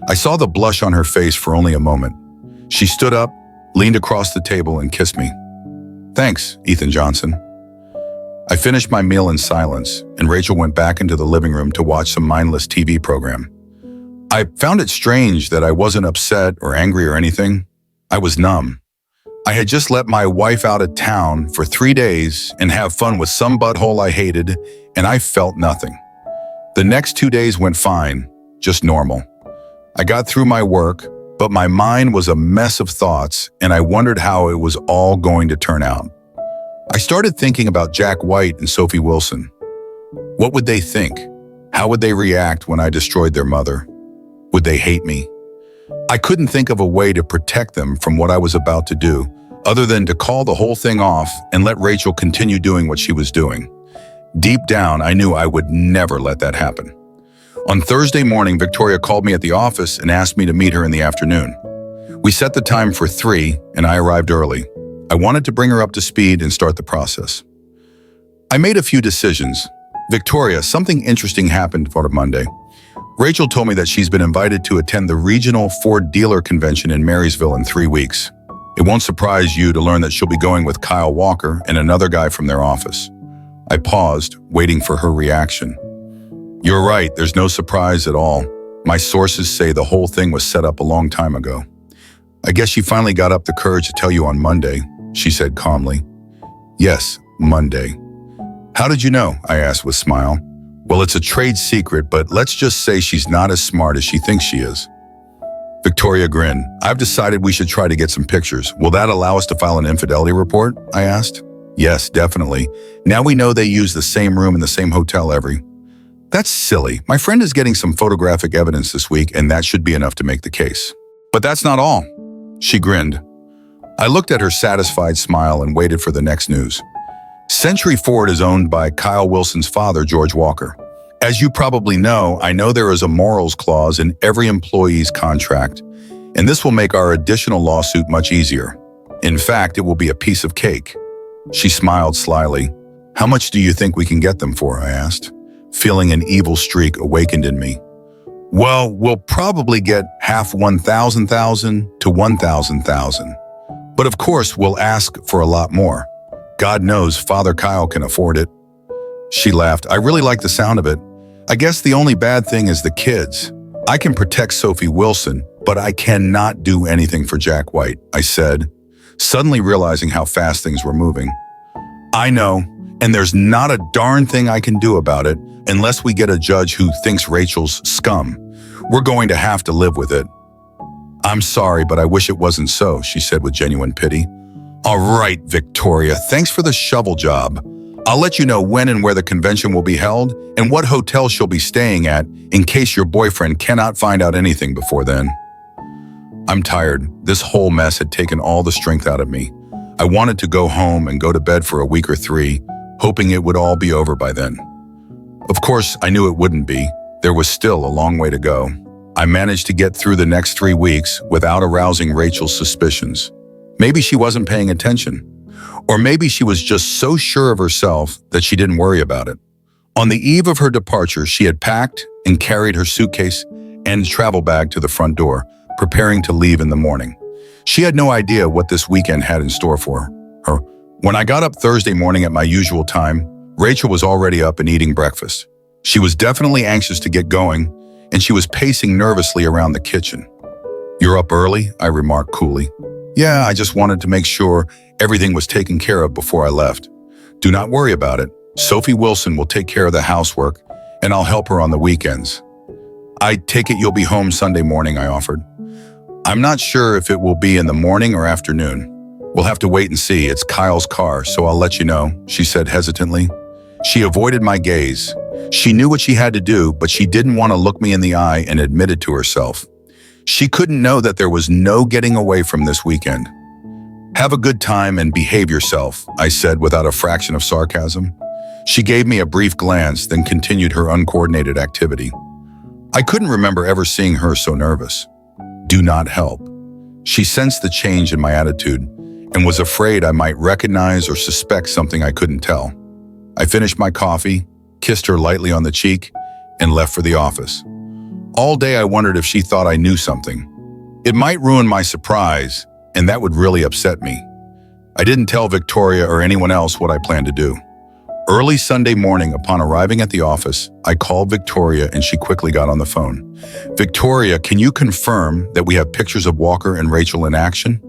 I saw the blush on her face for only a moment. She stood up, leaned across the table, and kissed me. "Thanks, Ethan Johnson." I finished my meal in silence, and Rachel went back into the living room to watch some mindless TV program. I found it strange that I wasn't upset or angry or anything. I was numb. I had just let my wife out of town for 3 days and have fun with some butthole I hated, and I felt nothing. The next 2 days went fine, just normal. I got through my work, but my mind was a mess of thoughts, and I wondered how it was all going to turn out. I started thinking about Jack White and Sophie Wilson. What would they think? How would they react when I destroyed their mother? Would they hate me? I couldn't think of a way to protect them from what I was about to do, other than to call the whole thing off and let Rachel continue doing what she was doing. Deep down, I knew I would never let that happen. On Thursday morning, Victoria called me at the office and asked me to meet her in the afternoon. We set the time for 3, and I arrived early. I wanted to bring her up to speed and start the process. I made a few decisions. "Victoria, something interesting happened for Monday. Rachel told me that she's been invited to attend the Regional Ford Dealer Convention in Marysville in 3 weeks. It won't surprise you to learn that she'll be going with Kyle Walker and another guy from their office." I paused, waiting for her reaction. "You're right, there's no surprise at all. My sources say the whole thing was set up a long time ago." "I guess she finally got up the courage to tell you on Monday," she said calmly. "Yes, Monday." "How did you know?" I asked with a smile. "Well, it's a trade secret, but let's just say she's not as smart as she thinks she is." Victoria grinned. "I've decided we should try to get some pictures. Will that allow us to file an infidelity report?" I asked. "Yes, definitely. Now we know they use the same room in the same hotel every..." "That's silly. My friend is getting some photographic evidence this week, and that should be enough to make the case." "But that's not all." She grinned. I looked at her satisfied smile and waited for the next news. Century Ford is owned by Kyle Wilson's father, George Walker. As you probably know, I know there is a morals clause in every employee's contract, and this will make our additional lawsuit much easier. In fact, it will be a piece of cake. She smiled slyly. "How much do you think we can get them for?" I asked, feeling an evil streak awakened in me. "Well, we'll probably get half 1,000,000 to 1,000,000. But of course, we'll ask for a lot more. God knows Father Kyle can afford it." She laughed. "I really like the sound of it. I guess the only bad thing is the kids. I can protect Sophie Wilson, but I cannot do anything for Jack White," I said, suddenly realizing how fast things were moving. "I know, and there's not a darn thing I can do about it unless we get a judge who thinks Rachel's scum. We're going to have to live with it. I'm sorry, but I wish it wasn't so, she said with genuine pity. All right, Victoria, thanks for the shovel job. I'll let you know when and where the convention will be held and what hotel she'll be staying at in case your boyfriend cannot find out anything before then. I'm tired. This whole mess had taken all the strength out of me. I wanted to go home and go to bed for a week or 3, hoping it would all be over by then. Of course, I knew it wouldn't be. There was still a long way to go. I managed to get through the next 3 weeks without arousing Rachel's suspicions. Maybe she wasn't paying attention. Or maybe she was just so sure of herself that she didn't worry about it. On the eve of her departure, she had packed and carried her suitcase and travel bag to the front door, preparing to leave in the morning. She had no idea what this weekend had in store for her. When I got up Thursday morning at my usual time, Rachel was already up and eating breakfast. She was definitely anxious to get going, and she was pacing nervously around the kitchen. "You're up early?" I remarked coolly. "Yeah, I just wanted to make sure everything was taken care of before I left." "Do not worry about it. Sophie Wilson will take care of the housework, and I'll help her on the weekends." "I take it you'll be home Sunday morning," I offered. "I'm not sure if it will be in the morning or afternoon. We'll have to wait and see. It's Kyle's car, so I'll let you know," she said hesitantly. She avoided my gaze. She knew what she had to do, but she didn't want to look me in the eye and admit it to herself. She couldn't know that there was no getting away from this weekend. "Have a good time and behave yourself," I said without a fraction of sarcasm. She gave me a brief glance, then continued her uncoordinated activity. I couldn't remember ever seeing her so nervous. "Do not help." She sensed the change in my attitude and was afraid I might recognize or suspect something I couldn't tell. I finished my coffee, kissed her lightly on the cheek, and left for the office. All day I wondered if she thought I knew something. It might ruin my surprise, and that would really upset me. I didn't tell Victoria or anyone else what I planned to do. Early Sunday morning, upon arriving at the office, I called Victoria and she quickly got on the phone. "Victoria, can you confirm that we have pictures of Walker and Rachel in action?"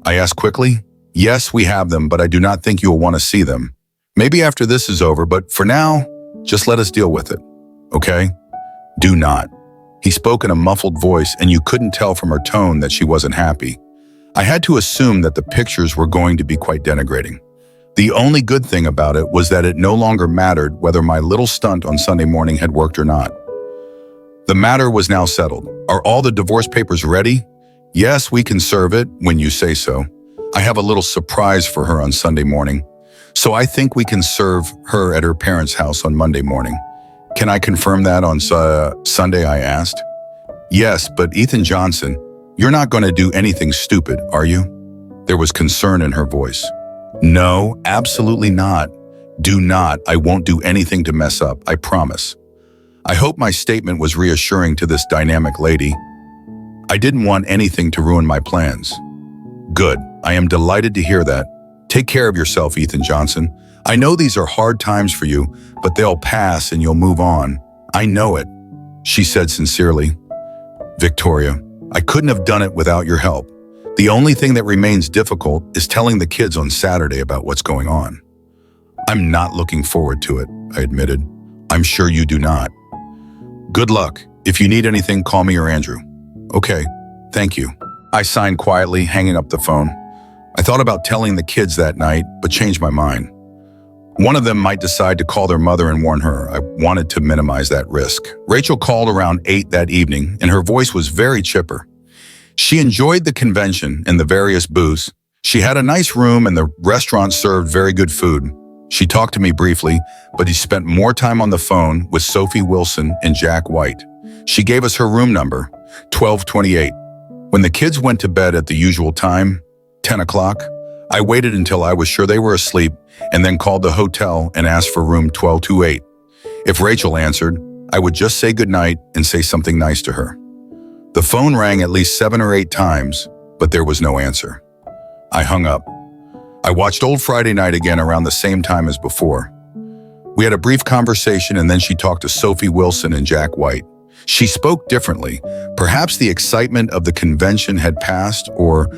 I asked quickly. "Yes, we have them, but I do not think you will want to see them. Maybe after this is over, but for now, just let us deal with it. Okay? Do not." He spoke in a muffled voice, and you couldn't tell from her tone that she wasn't happy. I had to assume that the pictures were going to be quite denigrating. The only good thing about it was that it no longer mattered whether my little stunt on Sunday morning had worked or not. The matter was now settled. "Are all the divorce papers ready?" "Yes, we can serve it when you say so. I have a little surprise for her on Sunday morning, so I think we can serve her at her parents' house on Monday morning." "Can I confirm that on Sunday?" I asked. "Yes, but Ethan Johnson, you're not going to do anything stupid, are you?" There was concern in her voice. "No, absolutely not. Do not. I won't do anything to mess up, I promise." I hope my statement was reassuring to this dynamic lady. I didn't want anything to ruin my plans. "Good. I am delighted to hear that. Take care of yourself, Ethan Johnson. I know these are hard times for you, but they'll pass and you'll move on. I know it," she said sincerely. "Victoria, I couldn't have done it without your help. The only thing that remains difficult is telling the kids on Saturday about what's going on." "I'm not looking forward to it," I admitted. "I'm sure you do not." "Good luck. If you need anything, call me or Andrew." "Okay, thank you." I signed quietly, hanging up the phone. I thought about telling the kids that night, but changed my mind. One of them might decide to call their mother and warn her. I wanted to minimize that risk. Rachel called around 8 that evening, and her voice was very chipper. She enjoyed the convention and the various booths. She had a nice room and the restaurant served very good food. She talked to me briefly, but she spent more time on the phone with Sophie Wilson and Jack White. She gave us her room number, 1228. When the kids went to bed at the usual time, 10 o'clock, I waited until I was sure they were asleep and then called the hotel and asked for room 1228. If Rachel answered, I would just say goodnight and say something nice to her. The phone rang at least 7 or 8 times, but there was no answer. I hung up. I watched Old Friday Night again around the same time as before. We had a brief conversation and then she talked to Sophie Wilson and Jack White. She spoke differently. Perhaps the excitement of the convention had passed, or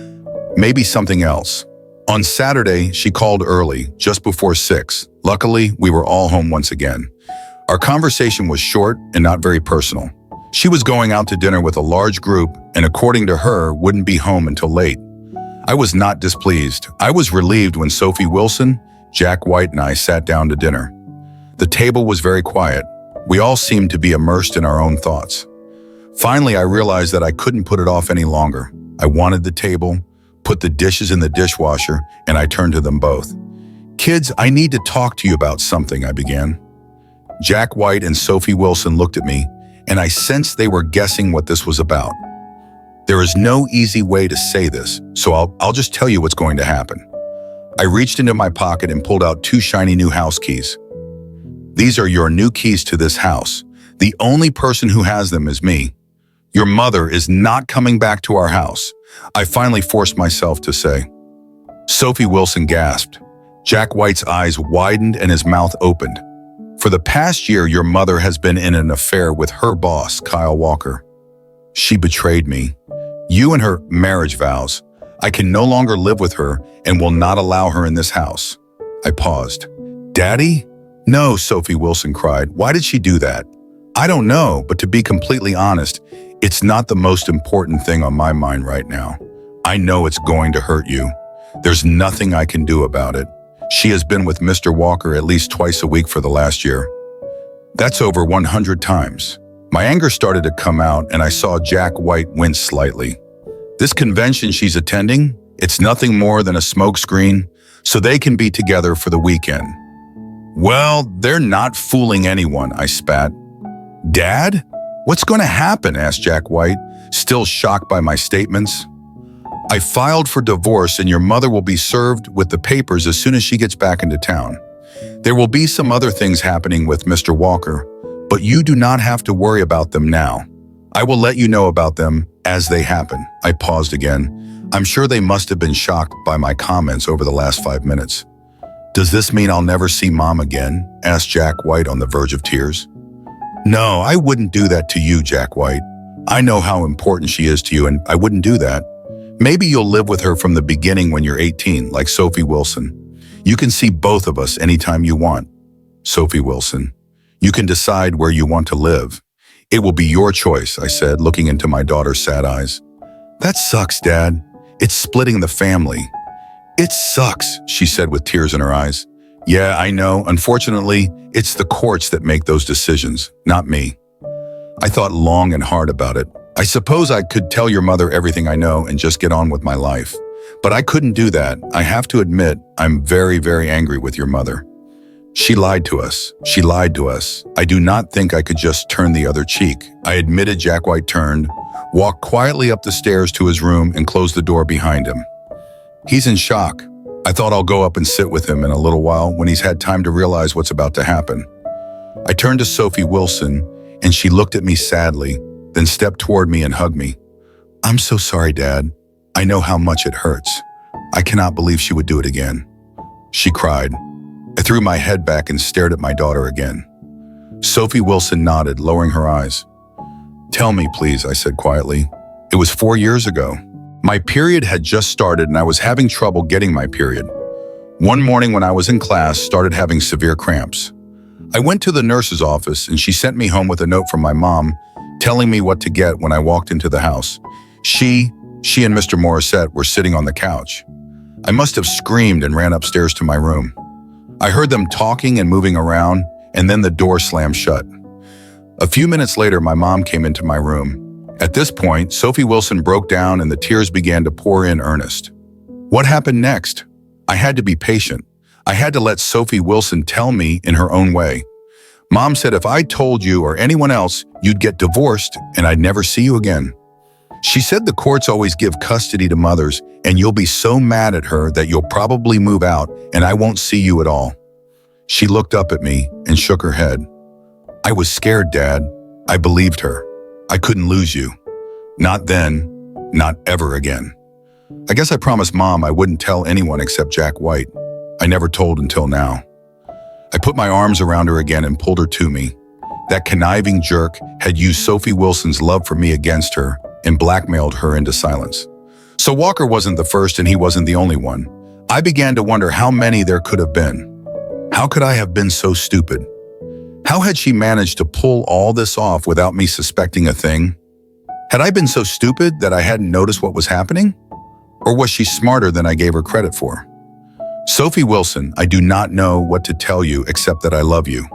maybe something else. On Saturday, she called early, just before 6. Luckily, we were all home once again. Our conversation was short and not very personal. She was going out to dinner with a large group and, according to her, wouldn't be home until late. I was not displeased. I was relieved when Sophie Wilson, Jack White, and I sat down to dinner. The table was very quiet. We all seemed to be immersed in our own thoughts. Finally, I realized that I couldn't put it off any longer. I wanted the table, put the dishes in the dishwasher, and I turned to them both. "Kids, I need to talk to you about something," I began. Jack White and Sophie Wilson looked at me, and I sensed they were guessing what this was about. There is no easy way to say this, so I'll just tell you what's going to happen. I reached into my pocket and pulled out 2 shiny new house keys. "These are your new keys to this house. The only person who has them is me. Your mother is not coming back to our house," I finally forced myself to say. Sophie Wilson gasped. Jack White's eyes widened and his mouth opened. "For the past year, your mother has been in an affair with her boss, Kyle Walker. She betrayed me. You and her marriage vows. I can no longer live with her and will not allow her in this house." I paused. "Daddy?" "No," Sophie Wilson cried. "Why did she do that?" "I don't know, but to be completely honest, it's not the most important thing on my mind right now. I know it's going to hurt you. There's nothing I can do about it. She has been with Mr. Walker at least twice a week for the last year. That's over 100 times. My anger started to come out and I saw Jack White wince slightly. This convention she's attending, it's nothing more than a smokescreen so they can be together for the weekend. Well, they're not fooling anyone, I spat. Dad? What's going to happen? Asked Jack White, still shocked by my statements. I filed for divorce and your mother will be served with the papers as soon as she gets back into town. There will be some other things happening with Mr. Walker, but you do not have to worry about them now. I will let you know about them as they happen. I paused again. I'm sure they must have been shocked by my comments over the last 5 minutes. Does this mean I'll never see Mom again? Asked Jack White on the verge of tears. No, I wouldn't do that to you, Jack White. I know how important she is to you and I wouldn't do that. Maybe you'll live with her from the beginning when you're 18, like Sophie Wilson. You can see both of us anytime you want. Sophie Wilson, you can decide where you want to live. It will be your choice, I said, looking into my daughter's sad eyes. That sucks, Dad. It's splitting the family. It sucks, she said with tears in her eyes. Yeah, I know. Unfortunately, it's the courts that make those decisions, not me. I thought long and hard about it. I suppose I could tell your mother everything I know and just get on with my life. But I couldn't do that. I have to admit, I'm very, very angry with your mother. She lied to us. She lied to us. I do not think I could just turn the other cheek. I admitted. Jack White turned, walked quietly up the stairs to his room and closed the door behind him. He's in shock. I thought I'll go up and sit with him in a little while when he's had time to realize what's about to happen. I turned to Sophie Wilson and she looked at me sadly, then stepped toward me and hugged me. I'm so sorry, Dad. I know how much it hurts. I cannot believe she would do it again. She cried. I threw my head back and stared at my daughter again. Sophie Wilson nodded, lowering her eyes. Tell me, please, I said quietly. It was 4 years ago. My period had just started and I was having trouble getting my period. One morning when I was in class, started having severe cramps. I went to the nurse's office and she sent me home with a note from my mom telling me what to get when I walked into the house. She and Mr. Morissette were sitting on the couch. I must have screamed and ran upstairs to my room. I heard them talking and moving around, and then the door slammed shut. A few minutes later, my mom came into my room. At this point, Sophie Wilson broke down and the tears began to pour in earnest. What happened next? I had to be patient. I had to let Sophie Wilson tell me in her own way. Mom said if I told you or anyone else, you'd get divorced and I'd never see you again. She said the courts always give custody to mothers and you'll be so mad at her that you'll probably move out and I won't see you at all. She looked up at me and shook her head. I was scared, Dad. I believed her. I couldn't lose you. Not then, not ever again. I guess I promised Mom I wouldn't tell anyone except Jack White. I never told until now. I put my arms around her again and pulled her to me. That conniving jerk had used Sophie Wilson's love for me against her and blackmailed her into silence. So Walker wasn't the first and he wasn't the only one. I began to wonder how many there could have been. How could I have been so stupid? How had she managed to pull all this off without me suspecting a thing? Had I been so stupid that I hadn't noticed what was happening? Or was she smarter than I gave her credit for? Sophie Wilson, I do not know what to tell you except that I love you.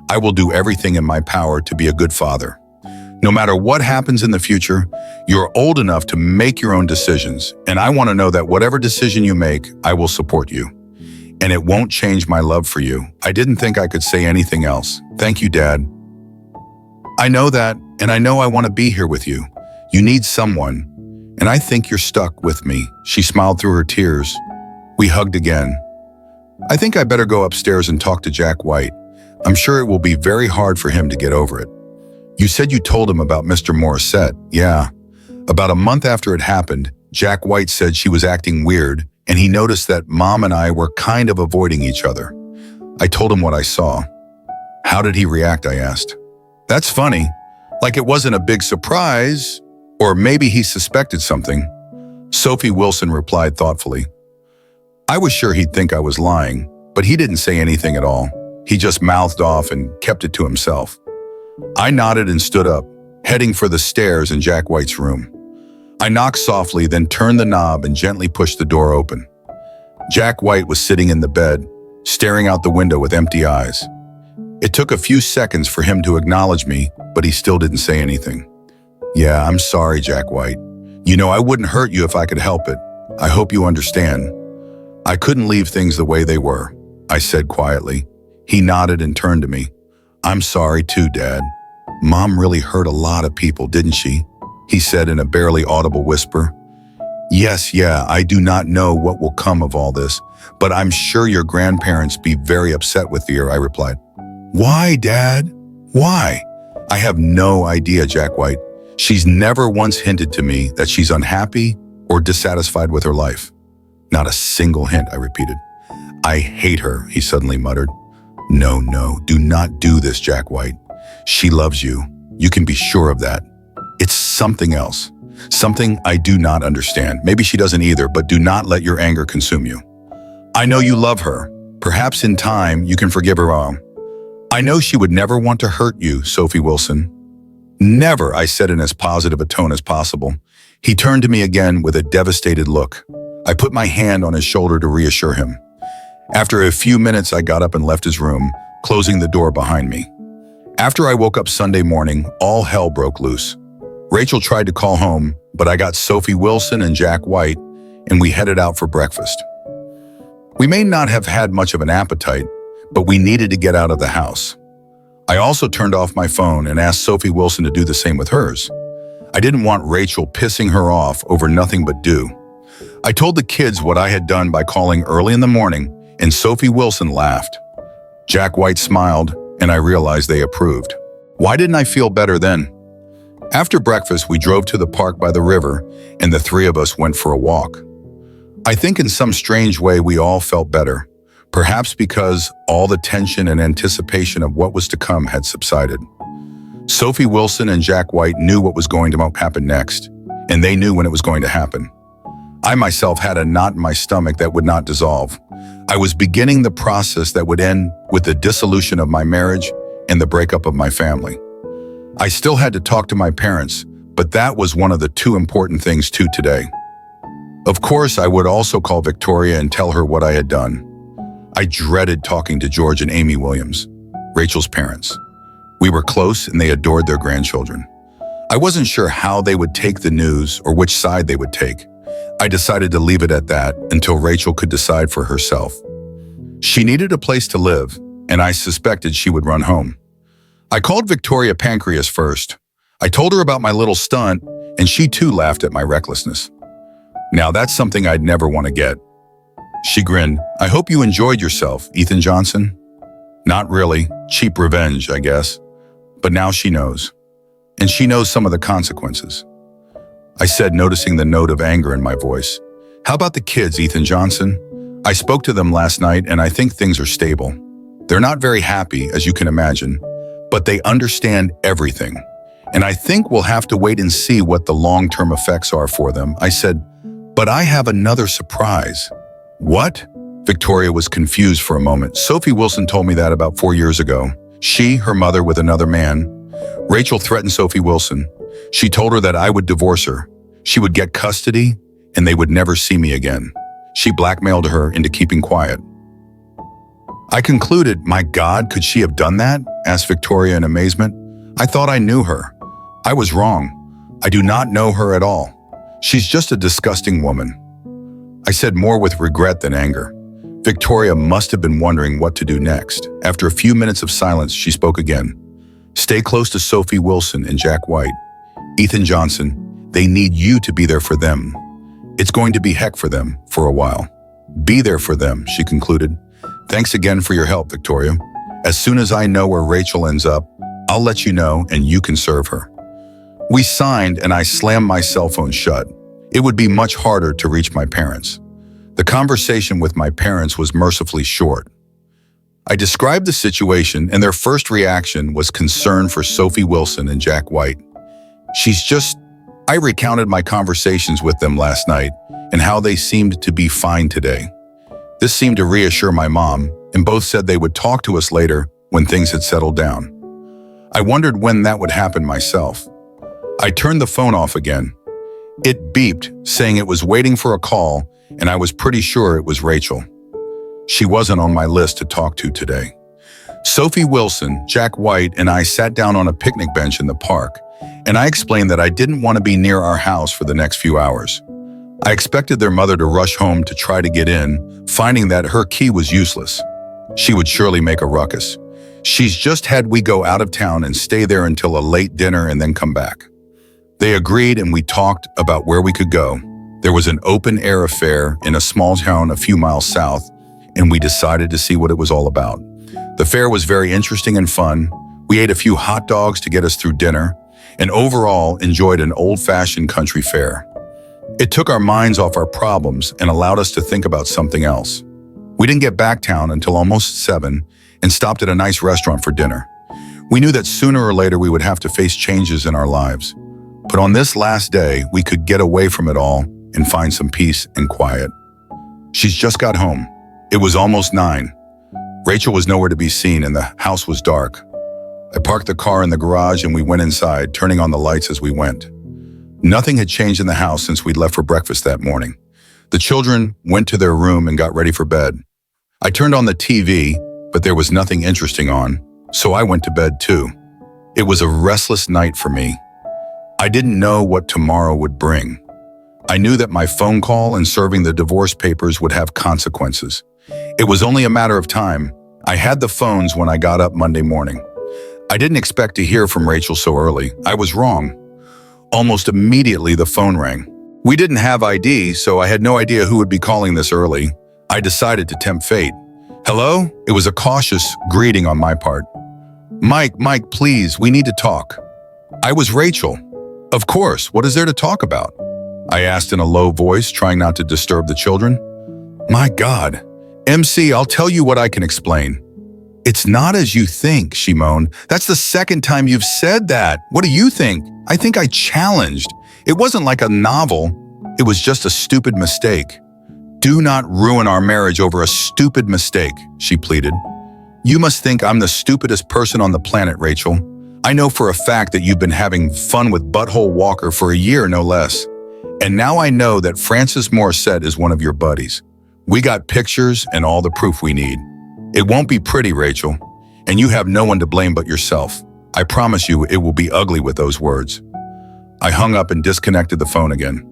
I will do everything in my power to be a good father. No matter what happens in the future, you're old enough to make your own decisions, and I want to know that whatever decision you make, I will support you. And it won't change my love for you. I didn't think I could say anything else. Thank you, Dad. I know that, and I know I want to be here with you. You need someone, and I think you're stuck with me. She smiled through her tears. We hugged again. I think I better go upstairs and talk to Jack White. I'm sure it will be very hard for him to get over it. You said you told him about Mr. Morissette. Yeah. About a month after it happened, Jack White said she was acting weird, and he noticed that Mom and I were kind of avoiding each other. I told him what I saw. How did he react, I asked. That's funny. Like it wasn't a big surprise, or maybe he suspected something. Sophie Wilson replied thoughtfully. I was sure he'd think I was lying, but he didn't say anything at all. He just mouthed off and kept it to himself. I nodded and stood up, heading for the stairs in Jack White's room. I knocked softly, then turned the knob and gently pushed the door open. Jack White was sitting in the bed, staring out the window with empty eyes. It took a few seconds for him to acknowledge me, but he still didn't say anything. Yeah, I'm sorry, Jack White. You know, I wouldn't hurt you if I could help it. I hope you understand. I couldn't leave things the way they were, I said quietly. He nodded and turned to me. I'm sorry too, Dad. Mom really hurt a lot of people, didn't she? He said in a barely audible whisper. Yes, I do not know what will come of all this, but I'm sure your grandparents be very upset with you, I replied. Why, Dad? Why? I have no idea, Jack White. She's never once hinted to me that she's unhappy or dissatisfied with her life. Not a single hint, I repeated. I hate her, he suddenly muttered. No, do not do this, Jack White. She loves you. You can be sure of that. It's something else. Something I do not understand. Maybe she doesn't either, but do not let your anger consume you. I know you love her. Perhaps in time you can forgive her all. I know she would never want to hurt you, Sophie Wilson. Never, I said in as positive a tone as possible. He turned to me again with a devastated look. I put my hand on his shoulder to reassure him. After a few minutes, I got up and left his room, closing the door behind me. After I woke up Sunday morning, all hell broke loose. Rachel tried to call home, but I got Sophie Wilson and Jack White, and we headed out for breakfast. We may not have had much of an appetite, but we needed to get out of the house. I also turned off my phone and asked Sophie Wilson to do the same with hers. I didn't want Rachel pissing her off over nothing but dew. I told the kids what I had done by calling early in the morning, and Sophie Wilson laughed. Jack White smiled, and I realized they approved. Why didn't I feel better then? After breakfast, we drove to the park by the river, and the three of us went for a walk. I think in some strange way we all felt better, perhaps because all the tension and anticipation of what was to come had subsided. Sophie Wilson and Jack White knew what was going to happen next, and they knew when it was going to happen. I myself had a knot in my stomach that would not dissolve. I was beginning the process that would end with the dissolution of my marriage and the breakup of my family. I still had to talk to my parents, but that was one of the two important things too today. Of course, I would also call Victoria and tell her what I had done. I dreaded talking to George and Amy Williams, Rachel's parents. We were close and they adored their grandchildren. I wasn't sure how they would take the news or which side they would take. I decided to leave it at that until Rachel could decide for herself. She needed a place to live, and I suspected she would run home. I called Victoria Pancreas first. I told her about my little stunt, and she too laughed at my recklessness. Now that's something I'd never want to get. She grinned. I hope you enjoyed yourself, Ethan Johnson. Not really. Cheap revenge, I guess. But now she knows. And she knows some of the consequences. I said, noticing the note of anger in my voice. How about the kids, Ethan Johnson? I spoke to them last night and I think things are stable. They're not very happy, as you can imagine, but they understand everything. And I think we'll have to wait and see what the long-term effects are for them. I said, but I have another surprise. What? Victoria was confused for a moment. Sophie Wilson told me that about 4 years ago. She, her mother with another man. Rachel threatened Sophie Wilson. She told her that I would divorce her. She would get custody and they would never see me again. She blackmailed her into keeping quiet. I concluded, my God, could she have done that? Asked Victoria in amazement. I thought I knew her. I was wrong. I do not know her at all. She's just a disgusting woman. I said more with regret than anger. Victoria must have been wondering what to do next. After a few minutes of silence, she spoke again. Stay close to Sophie Wilson and Jack White. Ethan Johnson, they need you to be there for them. It's going to be heck for them for a while. Be there for them, she concluded. Thanks again for your help, Victoria. As soon as I know where Rachel ends up, I'll let you know and you can serve her. We signed and I slammed my cell phone shut. It would be much harder to reach my parents. The conversation with my parents was mercifully short. I described the situation and their first reaction was concern for Sophie Wilson and Jack White. I recounted my conversations with them last night and how they seemed to be fine today. This seemed to reassure my mom, and both said they would talk to us later when things had settled down. I wondered when that would happen myself. I turned the phone off again. It beeped, saying it was waiting for a call, and I was pretty sure it was Rachel. She wasn't on my list to talk to today. Sophie Wilson, Jack White, and I sat down on a picnic bench in the park, and I explained that I didn't want to be near our house for the next few hours. I expected their mother to rush home to try to get in, finding that her key was useless. She would surely make a ruckus. She's just had we go out of town and stay there until a late dinner and then come back. They agreed and we talked about where we could go. There was an open-air affair in a small town a few miles south, and we decided to see what it was all about. The fair was very interesting and fun. We ate a few hot dogs to get us through dinner, and overall enjoyed an old-fashioned country fair. It took our minds off our problems and allowed us to think about something else. We didn't get back town until almost 7 and stopped at a nice restaurant for dinner. We knew that sooner or later we would have to face changes in our lives. But on this last day, we could get away from it all and find some peace and quiet. She's just got home. It was almost 9. Rachel was nowhere to be seen and the house was dark. I parked the car in the garage and we went inside, turning on the lights as we went. Nothing had changed in the house since we'd left for breakfast that morning. The children went to their room and got ready for bed. I turned on the TV, but there was nothing interesting on, so I went to bed too. It was a restless night for me. I didn't know what tomorrow would bring. I knew that my phone call and serving the divorce papers would have consequences. It was only a matter of time. I had the phones when I got up Monday morning. I didn't expect to hear from Rachel so early. I was wrong. Almost immediately, the phone rang. We didn't have ID, so I had no idea who would be calling this early. I decided to tempt fate. Hello? It was a cautious greeting on my part. Mike, please, we need to talk. I was Rachel. Of course, what is there to talk about? I asked in a low voice, trying not to disturb the children. My God. MC, I'll tell you what I can explain. It's not as you think, she moaned. That's the second time you've said that. What do you think? I think I challenged. It wasn't like a novel. It was just a stupid mistake. Do not ruin our marriage over a stupid mistake, she pleaded. You must think I'm the stupidest person on the planet, Rachel. I know for a fact that you've been having fun with Butthole Walker for a year, no less. And now I know that Francis Morissette is one of your buddies. We got pictures and all the proof we need. It won't be pretty, Rachel, and you have no one to blame but yourself. I promise you it will be ugly with those words. I hung up and disconnected the phone again.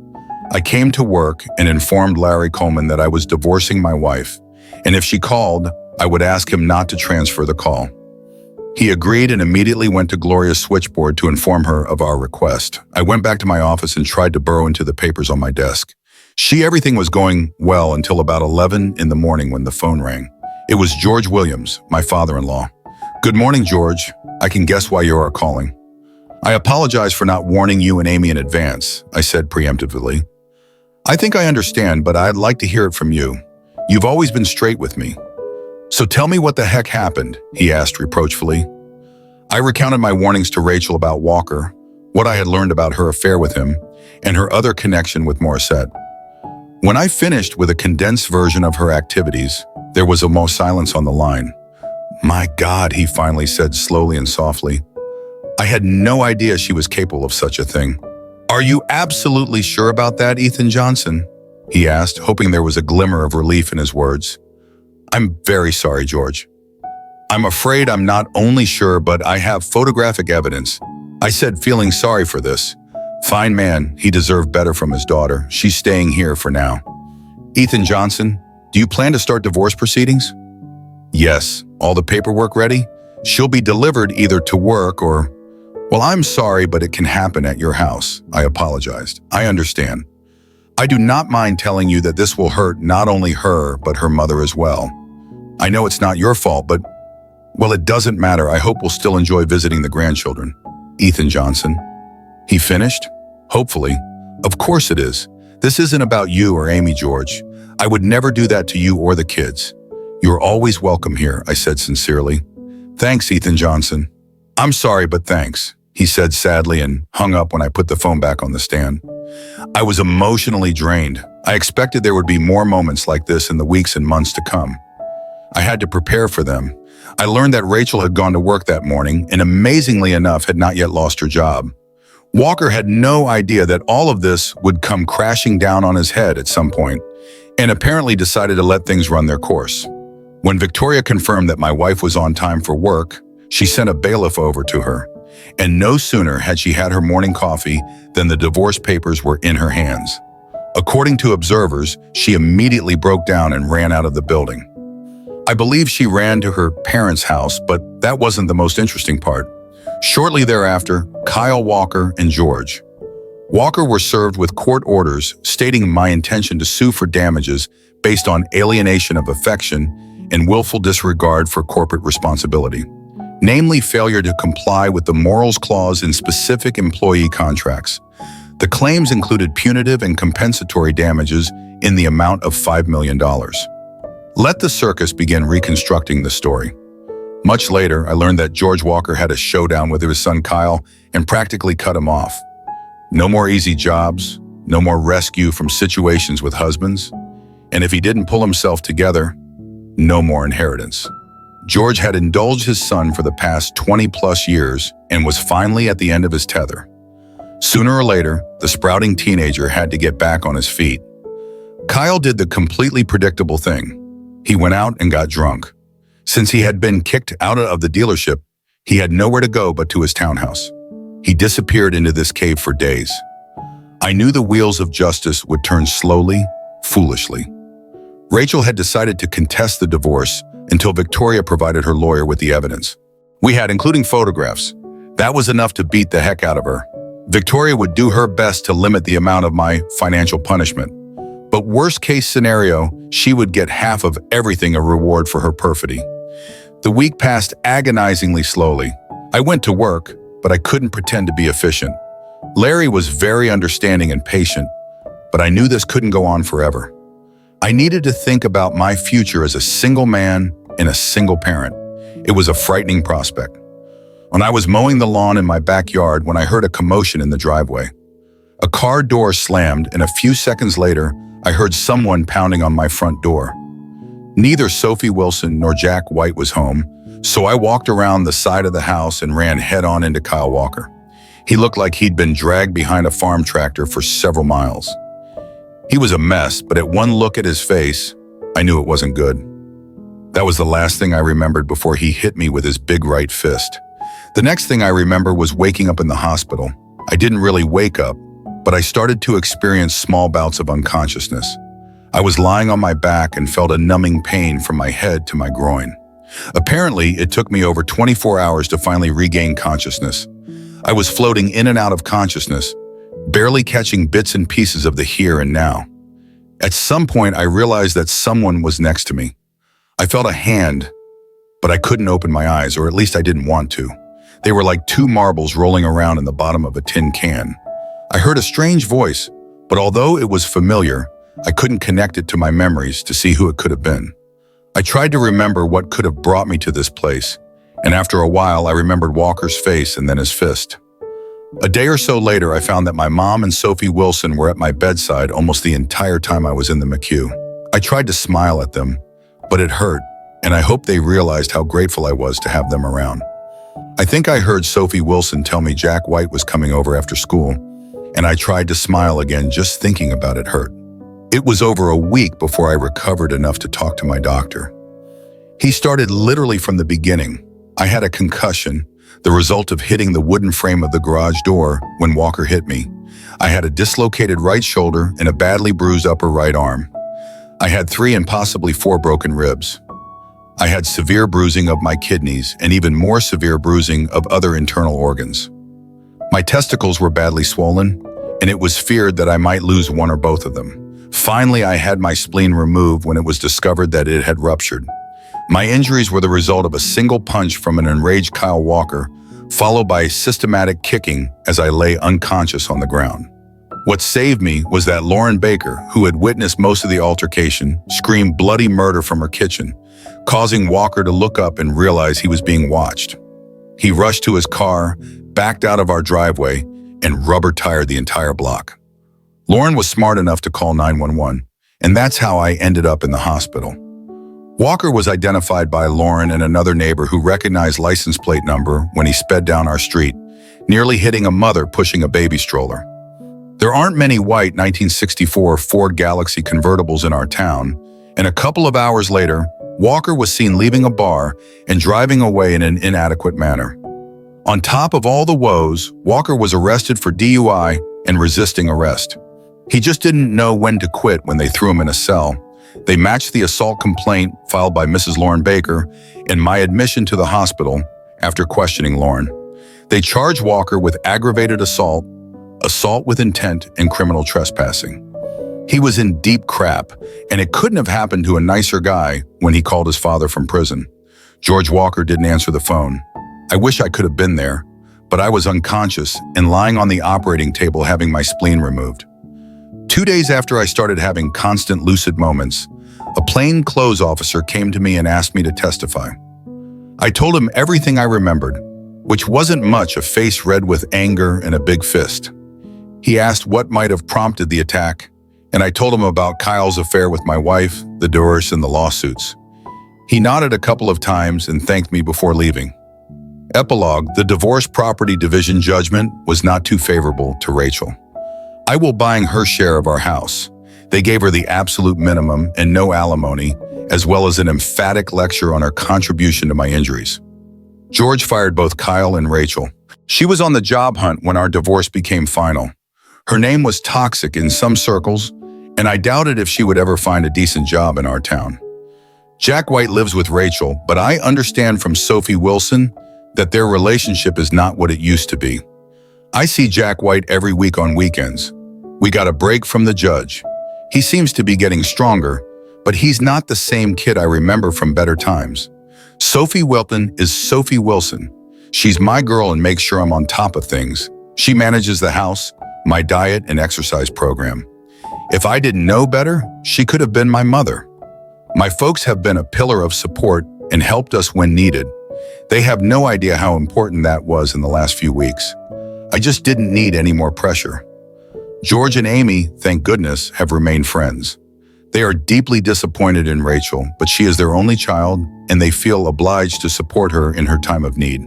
I came to work and informed Larry Coleman that I was divorcing my wife, and if she called, I would ask him not to transfer the call. He agreed and immediately went to Gloria's switchboard to inform her of our request. I went back to my office and tried to burrow into the papers on my desk. Everything was going well until about 11 in the morning when the phone rang. It was George Williams, my father-in-law. Good morning, George. I can guess why you are calling. I apologize for not warning you and Amy in advance, I said preemptively. I think I understand, but I'd like to hear it from you. You've always been straight with me. So tell me what the heck happened, he asked reproachfully. I recounted my warnings to Rachel about Walker, what I had learned about her affair with him, and her other connection with Morissette. When I finished with a condensed version of her activities, there was almost silence on the line. My God, he finally said slowly and softly. I had no idea she was capable of such a thing. Are you absolutely sure about that, Ethan Johnson? He asked, hoping there was a glimmer of relief in his words. I'm very sorry, George. I'm afraid I'm not only sure, but I have photographic evidence. I said, feeling sorry for this. Fine man, he deserved better from his daughter. She's staying here for now. Ethan Johnson, do you plan to start divorce proceedings? Yes. All the paperwork ready? She'll be delivered either to work or... Well, I'm sorry, but it can happen at your house. I apologized. I understand. I do not mind telling you that this will hurt not only her, but her mother as well. I know it's not your fault, but... Well, it doesn't matter. I hope we'll still enjoy visiting the grandchildren. Ethan Johnson. He finished? Hopefully. Of course it is. This isn't about you or Amy, George. I would never do that to you or the kids. You're always welcome here, I said sincerely. Thanks, Ethan Johnson. I'm sorry, but thanks, he said sadly and hung up when I put the phone back on the stand. I was emotionally drained. I expected there would be more moments like this in the weeks and months to come. I had to prepare for them. I learned that Rachel had gone to work that morning and amazingly enough had not yet lost her job. Walker had no idea that all of this would come crashing down on his head at some point and apparently decided to let things run their course. When Victoria confirmed that my wife was on time for work, she sent a bailiff over to her. And no sooner had she had her morning coffee than the divorce papers were in her hands. According to observers, she immediately broke down and ran out of the building. I believe she ran to her parents' house, but that wasn't the most interesting part. Shortly thereafter, Kyle, Walker, and George. Walker were served with court orders stating my intention to sue for damages based on alienation of affection and willful disregard for corporate responsibility, namely failure to comply with the morals clause in specific employee contracts. The claims included punitive and compensatory damages in the amount of $5 million. Let the circus begin reconstructing the story. Much later, I learned that George Walker had a showdown with his son Kyle and practically cut him off. No more easy jobs, no more rescue from situations with husbands, and if he didn't pull himself together, no more inheritance. George had indulged his son for the past 20-plus years and was finally at the end of his tether. Sooner or later, the sprouting teenager had to get back on his feet. Kyle did the completely predictable thing. He went out and got drunk. Since he had been kicked out of the dealership, he had nowhere to go but to his townhouse. He disappeared into this cave for days. I knew the wheels of justice would turn slowly, foolishly. Rachel had decided to contest the divorce until Victoria provided her lawyer with the evidence. We had, including photographs. That was enough to beat the heck out of her. Victoria would do her best to limit the amount of my financial punishment. But worst case scenario, she would get half of everything a reward for her perfidy. The week passed agonizingly slowly. I went to work, but I couldn't pretend to be efficient. Larry was very understanding and patient, but I knew this couldn't go on forever. I needed to think about my future as a single man and a single parent. It was a frightening prospect. When I was mowing the lawn in my backyard when I heard a commotion in the driveway. A car door slammed, and a few seconds later, I heard someone pounding on my front door. Neither Sophie Wilson nor Jack White was home, so I walked around the side of the house and ran head-on into Kyle Walker. He looked like he'd been dragged behind a farm tractor for several miles. He was a mess, but at one look at his face, I knew it wasn't good. That was the last thing I remembered before he hit me with his big right fist. The next thing I remember was waking up in the hospital. I didn't really wake up, but I started to experience small bouts of unconsciousness. I was lying on my back and felt a numbing pain from my head to my groin. Apparently, it took me over 24 hours to finally regain consciousness. I was floating in and out of consciousness, barely catching bits and pieces of the here and now. At some point, I realized that someone was next to me. I felt a hand, but I couldn't open my eyes, or at least I didn't want to. They were like two marbles rolling around in the bottom of a tin can. I heard a strange voice, but although it was familiar, I couldn't connect it to my memories to see who it could have been. I tried to remember what could have brought me to this place, and after a while, I remembered Walker's face and then his fist. A day or so later, I found that my mom and Sophie Wilson were at my bedside almost the entire time I was in the McHugh. I tried to smile at them, but it hurt. and I hope they realized how grateful I was to have them around. I think I heard Sophie Wilson tell me Jack White was coming over after school, and I tried to smile again just thinking about it hurt. It was over a week before I recovered enough to talk to my doctor. He started literally from the beginning. I had a concussion, the result of hitting the wooden frame of the garage door when Walker hit me. I had a dislocated right shoulder and a badly bruised upper right arm. I had 3 and possibly 4 broken ribs. I had severe bruising of my kidneys and even more severe bruising of other internal organs. My testicles were badly swollen, and it was feared that I might lose one or both of them. Finally, I had my spleen removed when it was discovered that it had ruptured. My injuries were the result of a single punch from an enraged Kyle Walker, followed by systematic kicking as I lay unconscious on the ground. What saved me was that Lauren Baker, who had witnessed most of the altercation, screamed bloody murder from her kitchen, causing Walker to look up and realize he was being watched. He rushed to his car, backed out of our driveway, and rubber-tired the entire block. Lauren was smart enough to call 911, and that's how I ended up in the hospital. Walker was identified by Lauren and another neighbor who recognized license plate number when he sped down our street, nearly hitting a mother pushing a baby stroller. There aren't many white 1964 Ford Galaxy convertibles in our town, and a couple of hours later, Walker was seen leaving a bar and driving away in an inadequate manner. On top of all the woes, Walker was arrested for DUI and resisting arrest. He just didn't know when to quit when they threw him in a cell. They matched the assault complaint filed by Mrs. Lauren Baker and my admission to the hospital after questioning Lauren. They charged Walker with aggravated assault, assault with intent, and criminal trespassing. He was in deep crap, and it couldn't have happened to a nicer guy when he called his father from prison. George Walker didn't answer the phone. I wish I could have been there, but I was unconscious and lying on the operating table having my spleen removed. 2 days after I started having constant lucid moments, a plainclothes officer came to me and asked me to testify. I told him everything I remembered, which wasn't much, a face red with anger and a big fist. He asked what might have prompted the attack, and I told him about Kyle's affair with my wife, the divorce, and the lawsuits. He nodded a couple of times and thanked me before leaving. Epilogue: the divorce property division judgment was not too favorable to Rachel. I will buying her share of our house. They gave her the absolute minimum and no alimony, as well as an emphatic lecture on her contribution to my injuries. George fired both Kyle and Rachel. She was on the job hunt when our divorce became final. Her name was toxic in some circles, and I doubted if she would ever find a decent job in our town. Jack White lives with Rachel, but I understand from Sophie Wilson that their relationship is not what it used to be. I see Jack White every week on weekends. We got a break from the judge. He seems to be getting stronger, but he's not the same kid I remember from better times. Sophie Wilson is Sophie Wilson. She's my girl and makes sure I'm on top of things. She manages the house, my diet and exercise program. If I didn't know better, she could have been my mother. My folks have been a pillar of support and helped us when needed. They have no idea how important that was in the last few weeks. I just didn't need any more pressure. George and Amy, thank goodness, have remained friends. They are deeply disappointed in Rachel, but she is their only child, and they feel obliged to support her in her time of need.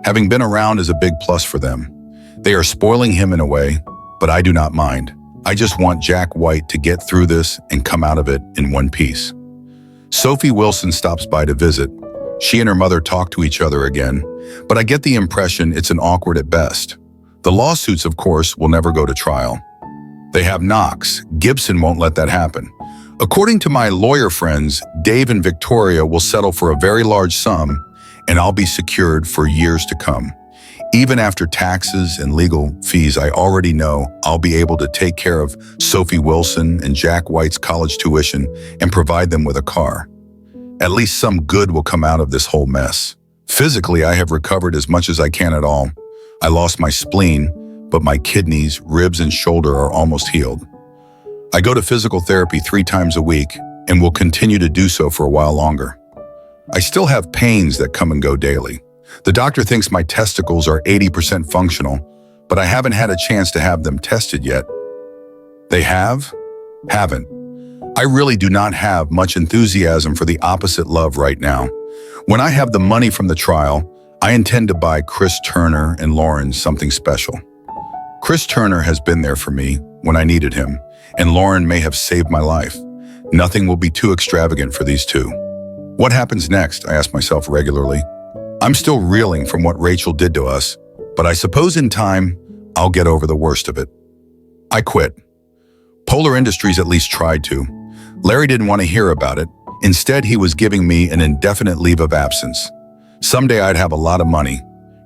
Having been around is a big plus for them. They are spoiling him in a way, but I do not mind. I just want Jack White to get through this and come out of it in one piece. Sophie Wilson stops by to visit. She and her mother talk to each other again, but I get the impression it's an awkward at best. The lawsuits, of course, will never go to trial. They have Knox. Gibson won't let that happen. According to my lawyer friends, Dave and Victoria will settle for a very large sum, and I'll be secured for years to come. Even after taxes and legal fees, I already know I'll be able to take care of Sophie Wilson and Jack White's college tuition and provide them with a car. At least some good will come out of this whole mess. Physically, I have recovered as much as I can at all. I lost my spleen, but my kidneys, ribs, and shoulder are almost healed. I go to physical therapy 3 times a week and will continue to do so for a while longer. I still have pains that come and go daily. The doctor thinks my testicles are 80% functional, but I haven't had a chance to have them tested yet. They have? Haven't. I I really do not have much enthusiasm for the opposite love right now. When I have the money from the trial, I intend to buy Chris Turner and Lauren something special. Chris Turner has been there for me when I needed him, and Lauren may have saved my life. Nothing will be too extravagant for these two. What happens next? I ask myself regularly. I'm still reeling from what Rachel did to us, but I suppose in time, I'll get over the worst of it. I quit. Polar Industries at least tried to. Larry didn't want to hear about it. Instead, he was giving me an indefinite leave of absence. Someday I'd have a lot of money,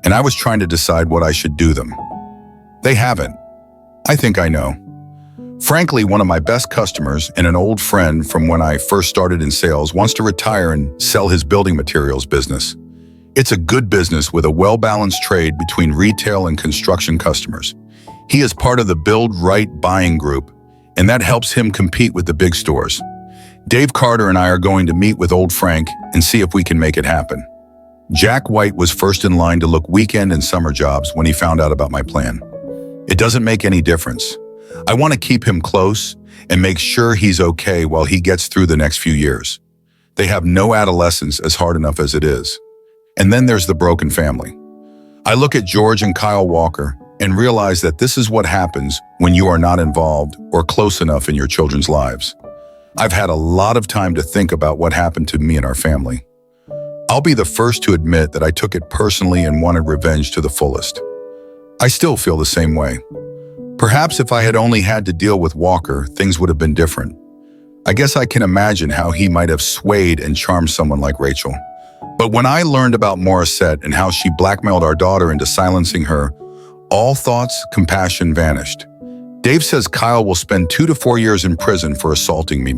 and I was trying to decide what I should do them. They haven't. I think I know. Frankly, one of my best customers and an old friend from when I first started in sales wants to retire and sell his building materials business. It's a good business with a well-balanced trade between retail and construction customers. He is part of the Build Right buying group, and that helps him compete with the big stores. Dave Carter and I are going to meet with old Frank and see if we can make it happen. Jack White was first in line to look weekend and summer jobs when he found out about my plan. It doesn't make any difference. I want to keep him close and make sure he's okay while he gets through the next few years. They have no adolescence as hard enough as it is. And then there's the broken family. I look at George and Kyle Walker and realize that this is what happens when you are not involved or close enough in your children's lives. I've had a lot of time to think about what happened to me and our family. I'll be the first to admit that I took it personally and wanted revenge to the fullest. I still feel the same way. Perhaps if I had only had to deal with Walker, things would have been different. I guess I can imagine how he might have swayed and charmed someone like Rachel. But when I learned about Morissette and how she blackmailed our daughter into silencing her, all thoughts, compassion vanished. Dave says Kyle will spend 2 to 4 years in prison for assaulting me.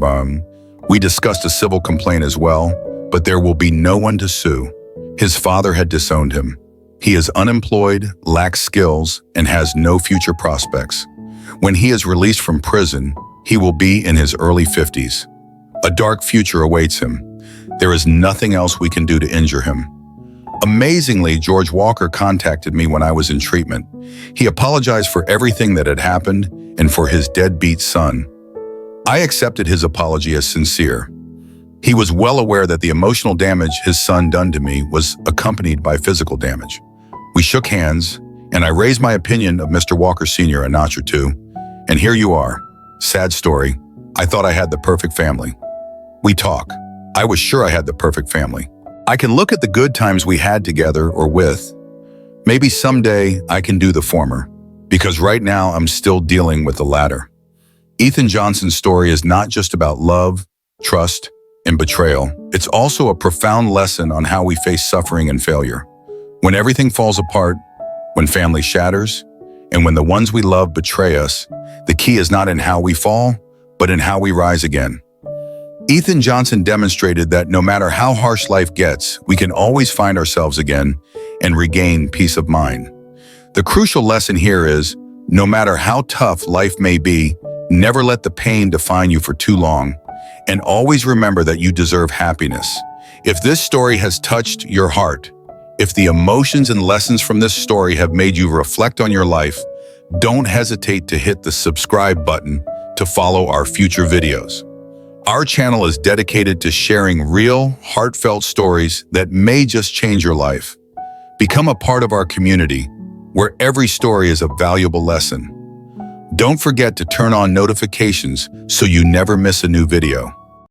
We discussed a civil complaint as well, but there will be no one to sue. His father had disowned him. He is unemployed, lacks skills, and has no future prospects. When he is released from prison, he will be in his early 50s. A dark future awaits him. There is nothing else we can do to injure him. Amazingly, George Walker contacted me when I was in treatment. He apologized for everything that had happened and for his deadbeat son. I accepted his apology as sincere. He was well aware that the emotional damage his son done to me was accompanied by physical damage. We shook hands, and I raised my opinion of Mr. Walker Sr. a notch or two. And here you are. Sad story. I thought I had the perfect family. We talk. I was sure I had the perfect family. I can look at the good times we had together or with. Maybe someday I can do the former, because right now I'm still dealing with the latter. Ethan Johnson's story is not just about love, trust, and betrayal. It's also a profound lesson on how we face suffering and failure. When everything falls apart, when family shatters, and when the ones we love betray us, the key is not in how we fall, but in how we rise again. Ethan Johnson demonstrated that no matter how harsh life gets, we can always find ourselves again and regain peace of mind. The crucial lesson here is, no matter how tough life may be, never let the pain define you for too long, and always remember that you deserve happiness. If this story has touched your heart, if the emotions and lessons from this story have made you reflect on your life, don't hesitate to hit the subscribe button to follow our future videos. Our channel is dedicated to sharing real, heartfelt stories that may just change your life. Become a part of our community, where every story is a valuable lesson. Don't forget to turn on notifications so you never miss a new video.